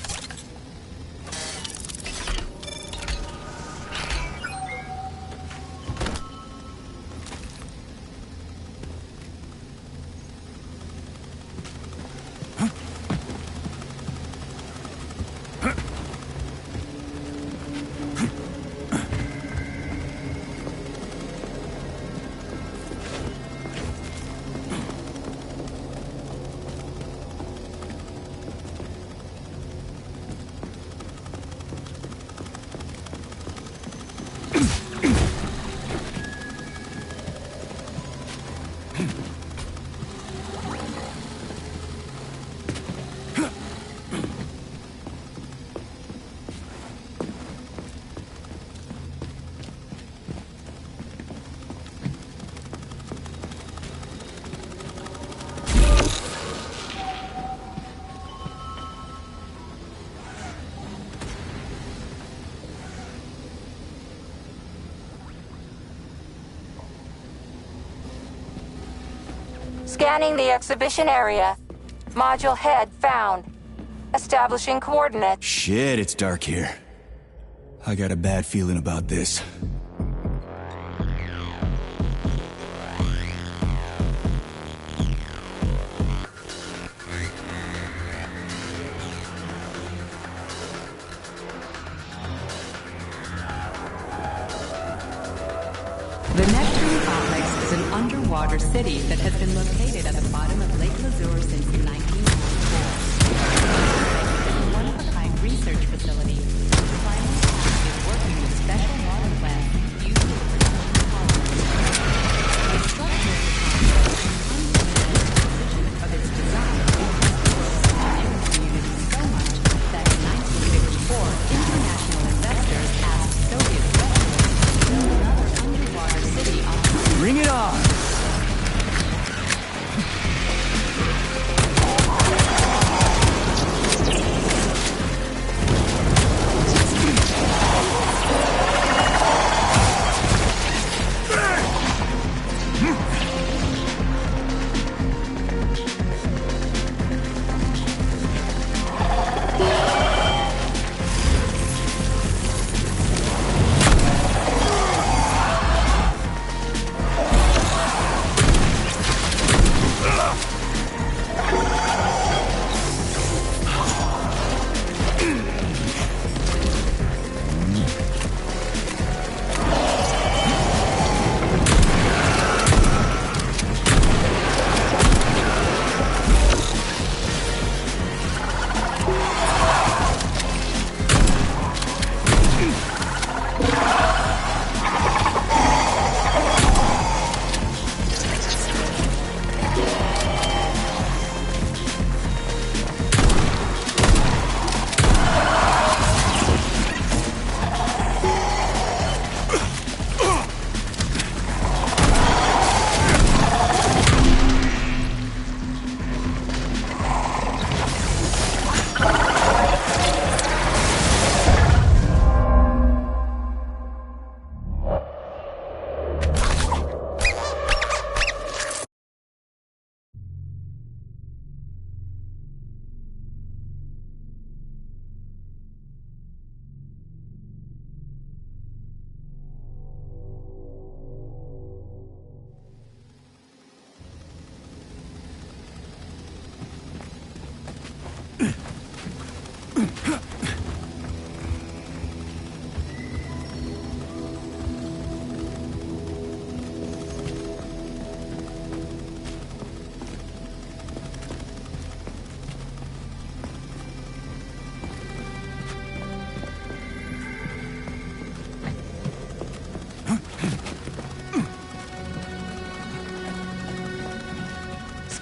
Scanning the exhibition area. Module head found. Establishing coordinates. Shit, it's dark here. I got a bad feeling about this. The Neptune complex is an underwater city that has been located at the bottom of Lake Lazur since 1994. It's a one-of-a-kind research facility. Climate is working with special model plans used for production.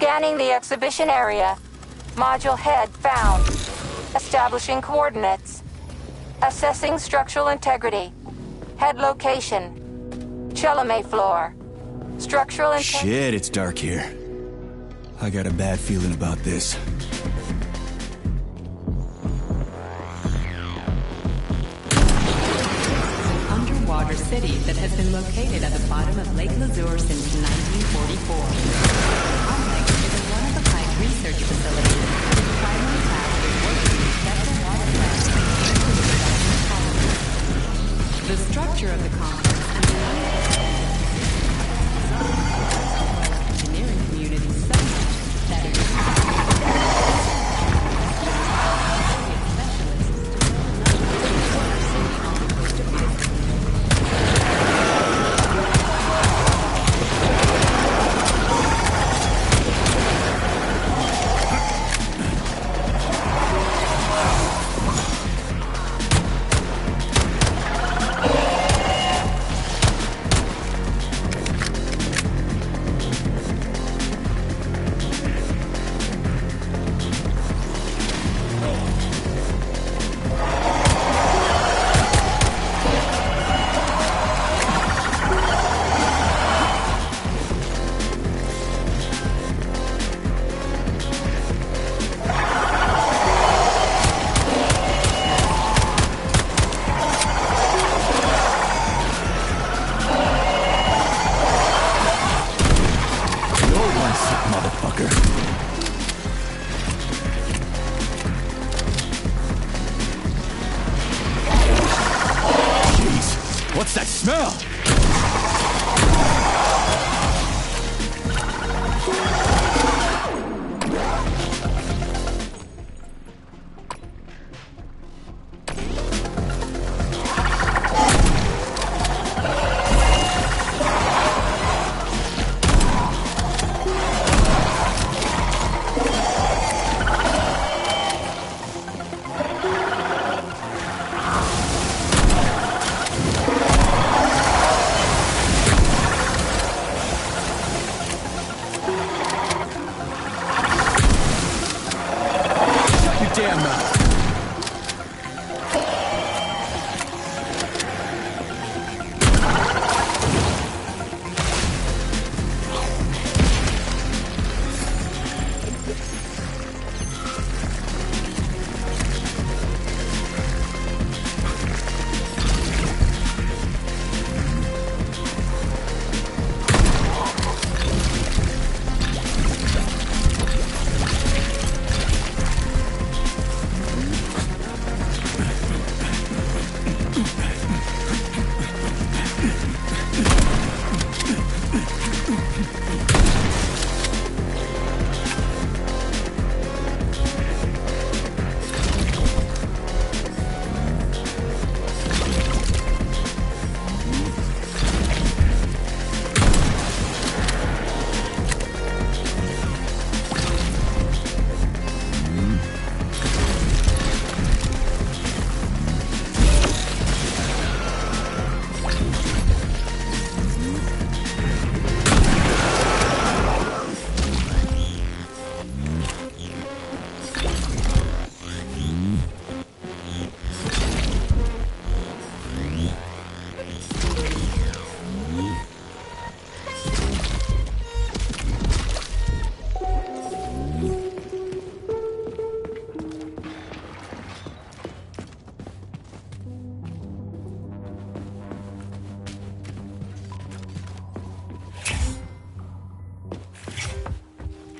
Scanning the exhibition area. Module head found. Establishing coordinates. Assessing structural integrity. Head location. Chelome floor. Structural integrity. Shit, it's dark here. I got a bad feeling about this. Underwater city that has been located at the bottom of Lake Lazur since 1944. Complex is a one-of-a-kind research facility whose primary task is working with several watercraft and the structure of the complex and the engineering community so much that it is What's that smell? Damn mouth.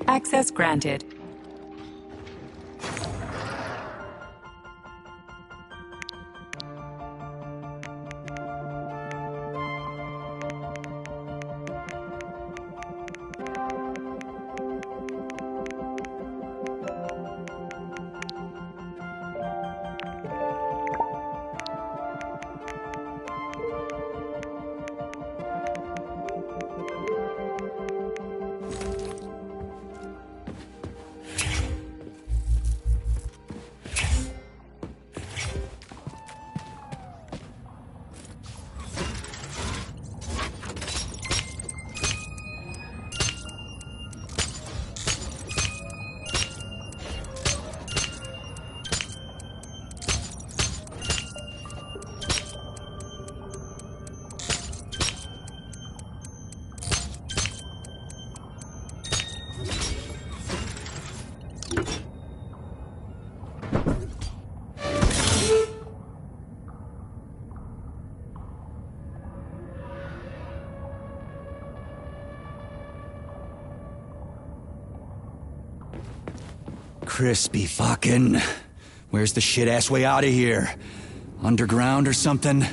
Access granted. Crispy fucking... Where's the shit-ass way out of here? Underground or something?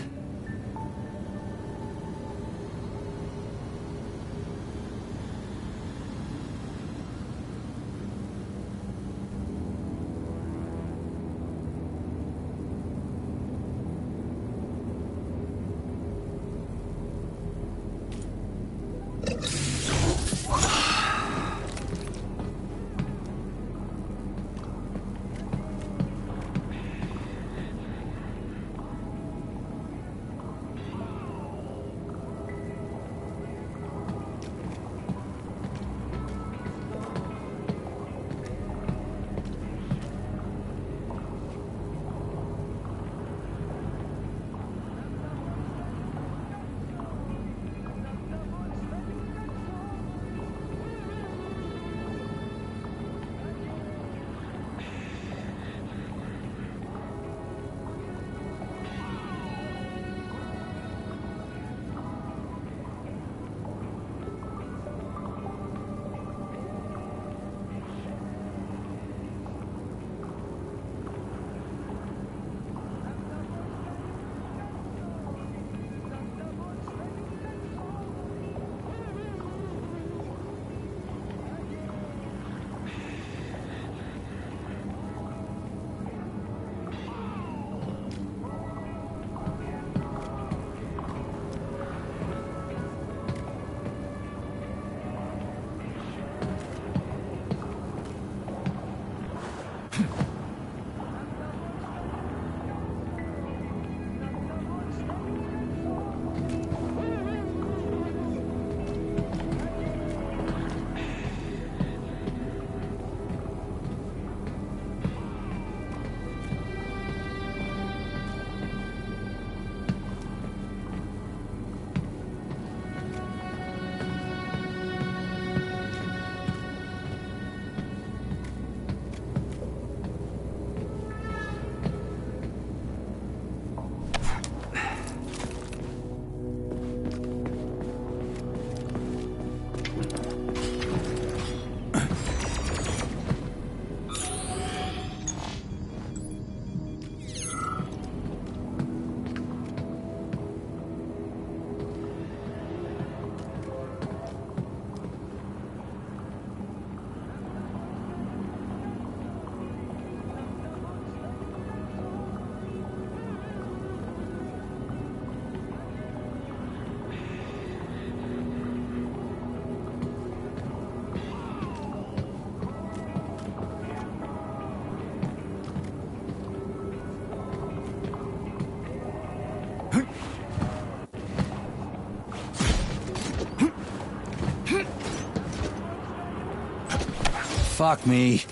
Fuck me.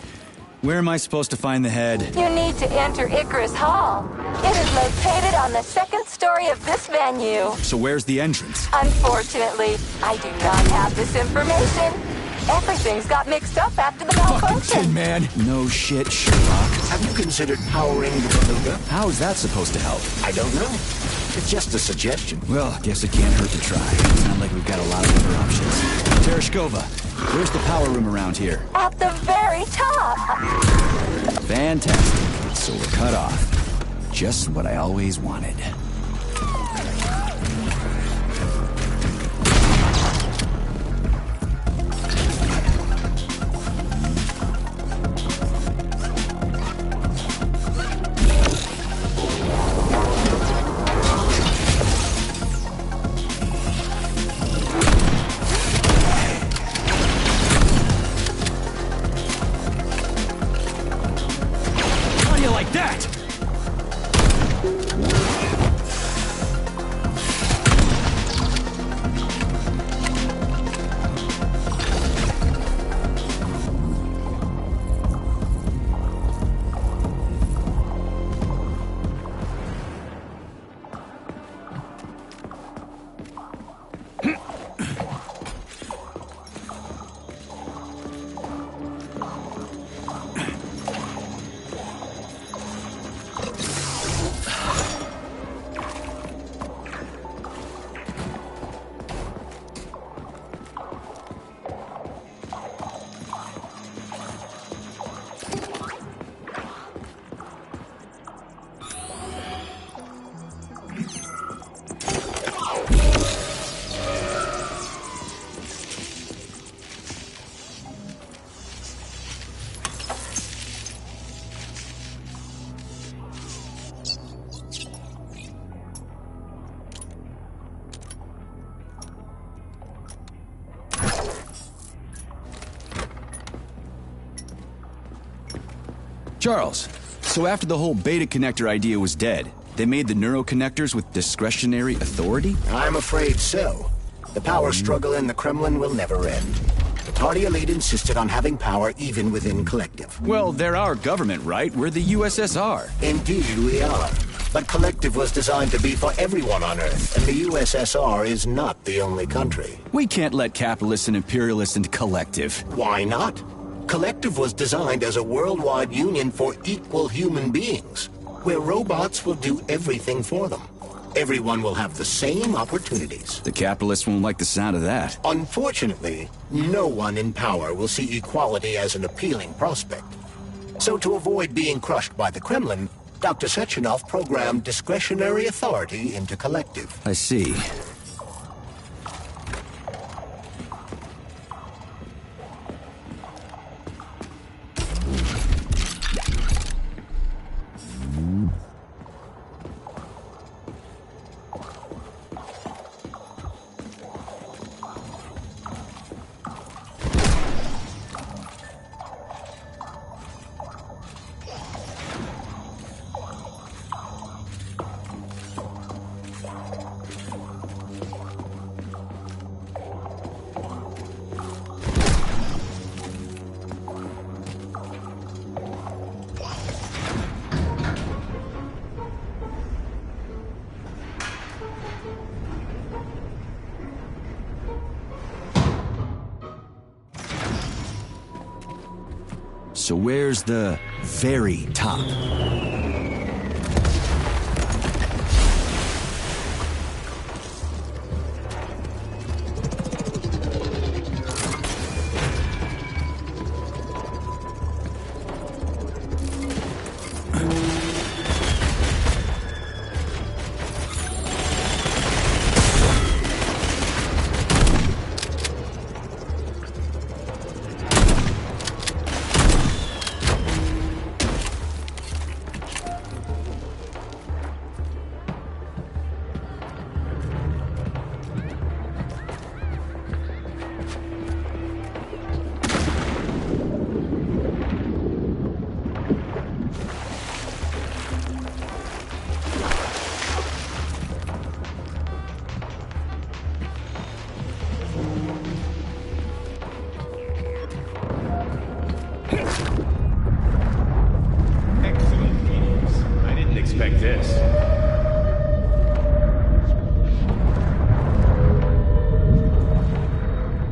Where am I supposed to find the head? You need to enter Icarus Hall. It is located on the second story of this venue. So where's the entrance? Unfortunately, I do not have this information. Everything's got mixed up after the malfunction. Tin Man. No shit, Sherlock. Have you considered powering the bazooka? How is that supposed to help? I don't know. It's just a suggestion. Well, guess it can't hurt to try. Sound like we've got a lot of other options. Tereshkova, where's the power room around here? At the very top. Fantastic. So we're cut off. Just what I always wanted. Charles, so after the whole beta connector idea was dead, they made the neuroconnectors with discretionary authority? I'm afraid so. The power struggle in the Kremlin will never end. The party elite insisted on having power even within Collective. Well, they're our government, right? We're the USSR. Indeed we are. But Collective was designed to be for everyone on Earth, and the USSR is not the only country. We can't let capitalists and imperialists into Collective. Why not? Collective was designed as a worldwide union for equal human beings, where robots will do everything for them. Everyone will have the same opportunities. The capitalists won't like the sound of that. Unfortunately, no one in power will see equality as an appealing prospect. So to avoid being crushed by the Kremlin, Dr. Sechenov programmed discretionary authority into Collective. I see. So where's the very top? Expect this.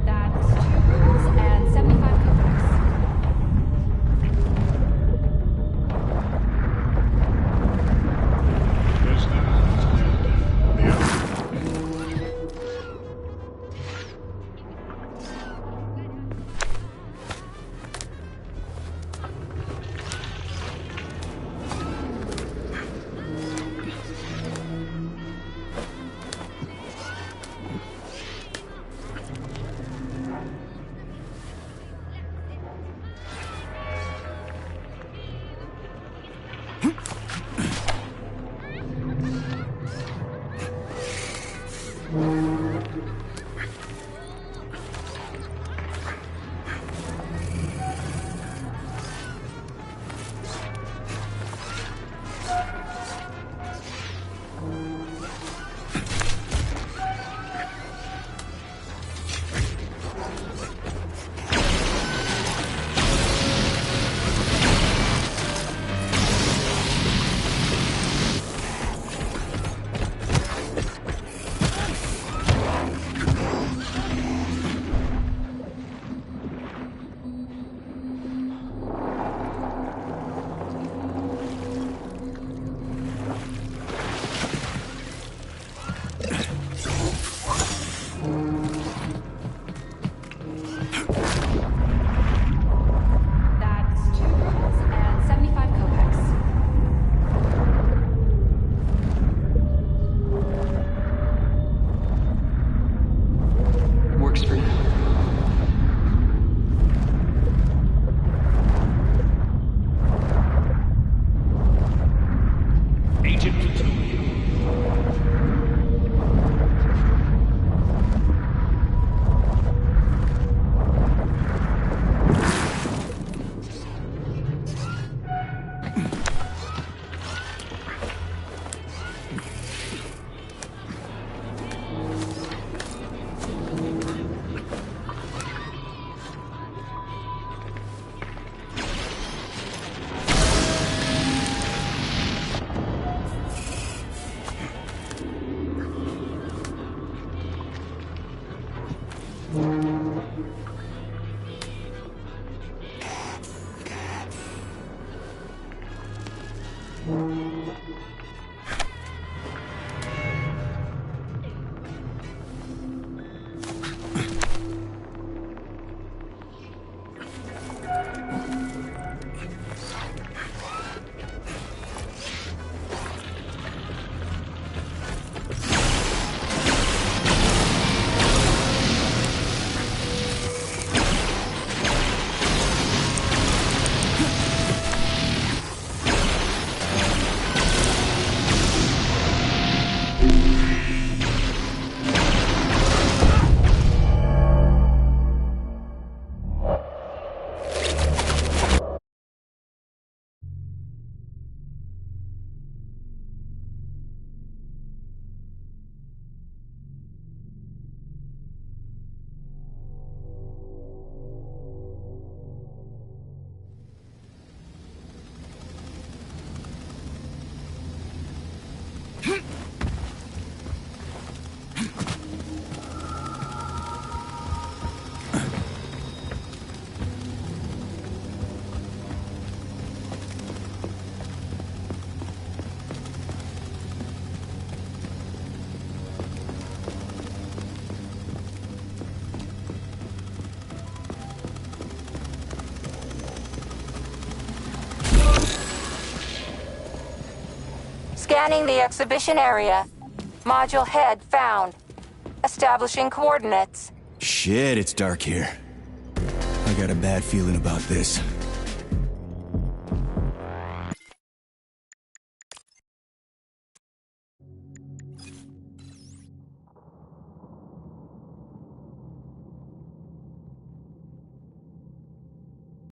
That's 2 rubles and 75 kopecks. Scanning the exhibition area. Module head found. Establishing coordinates. Shit, it's dark here. I got a bad feeling about this.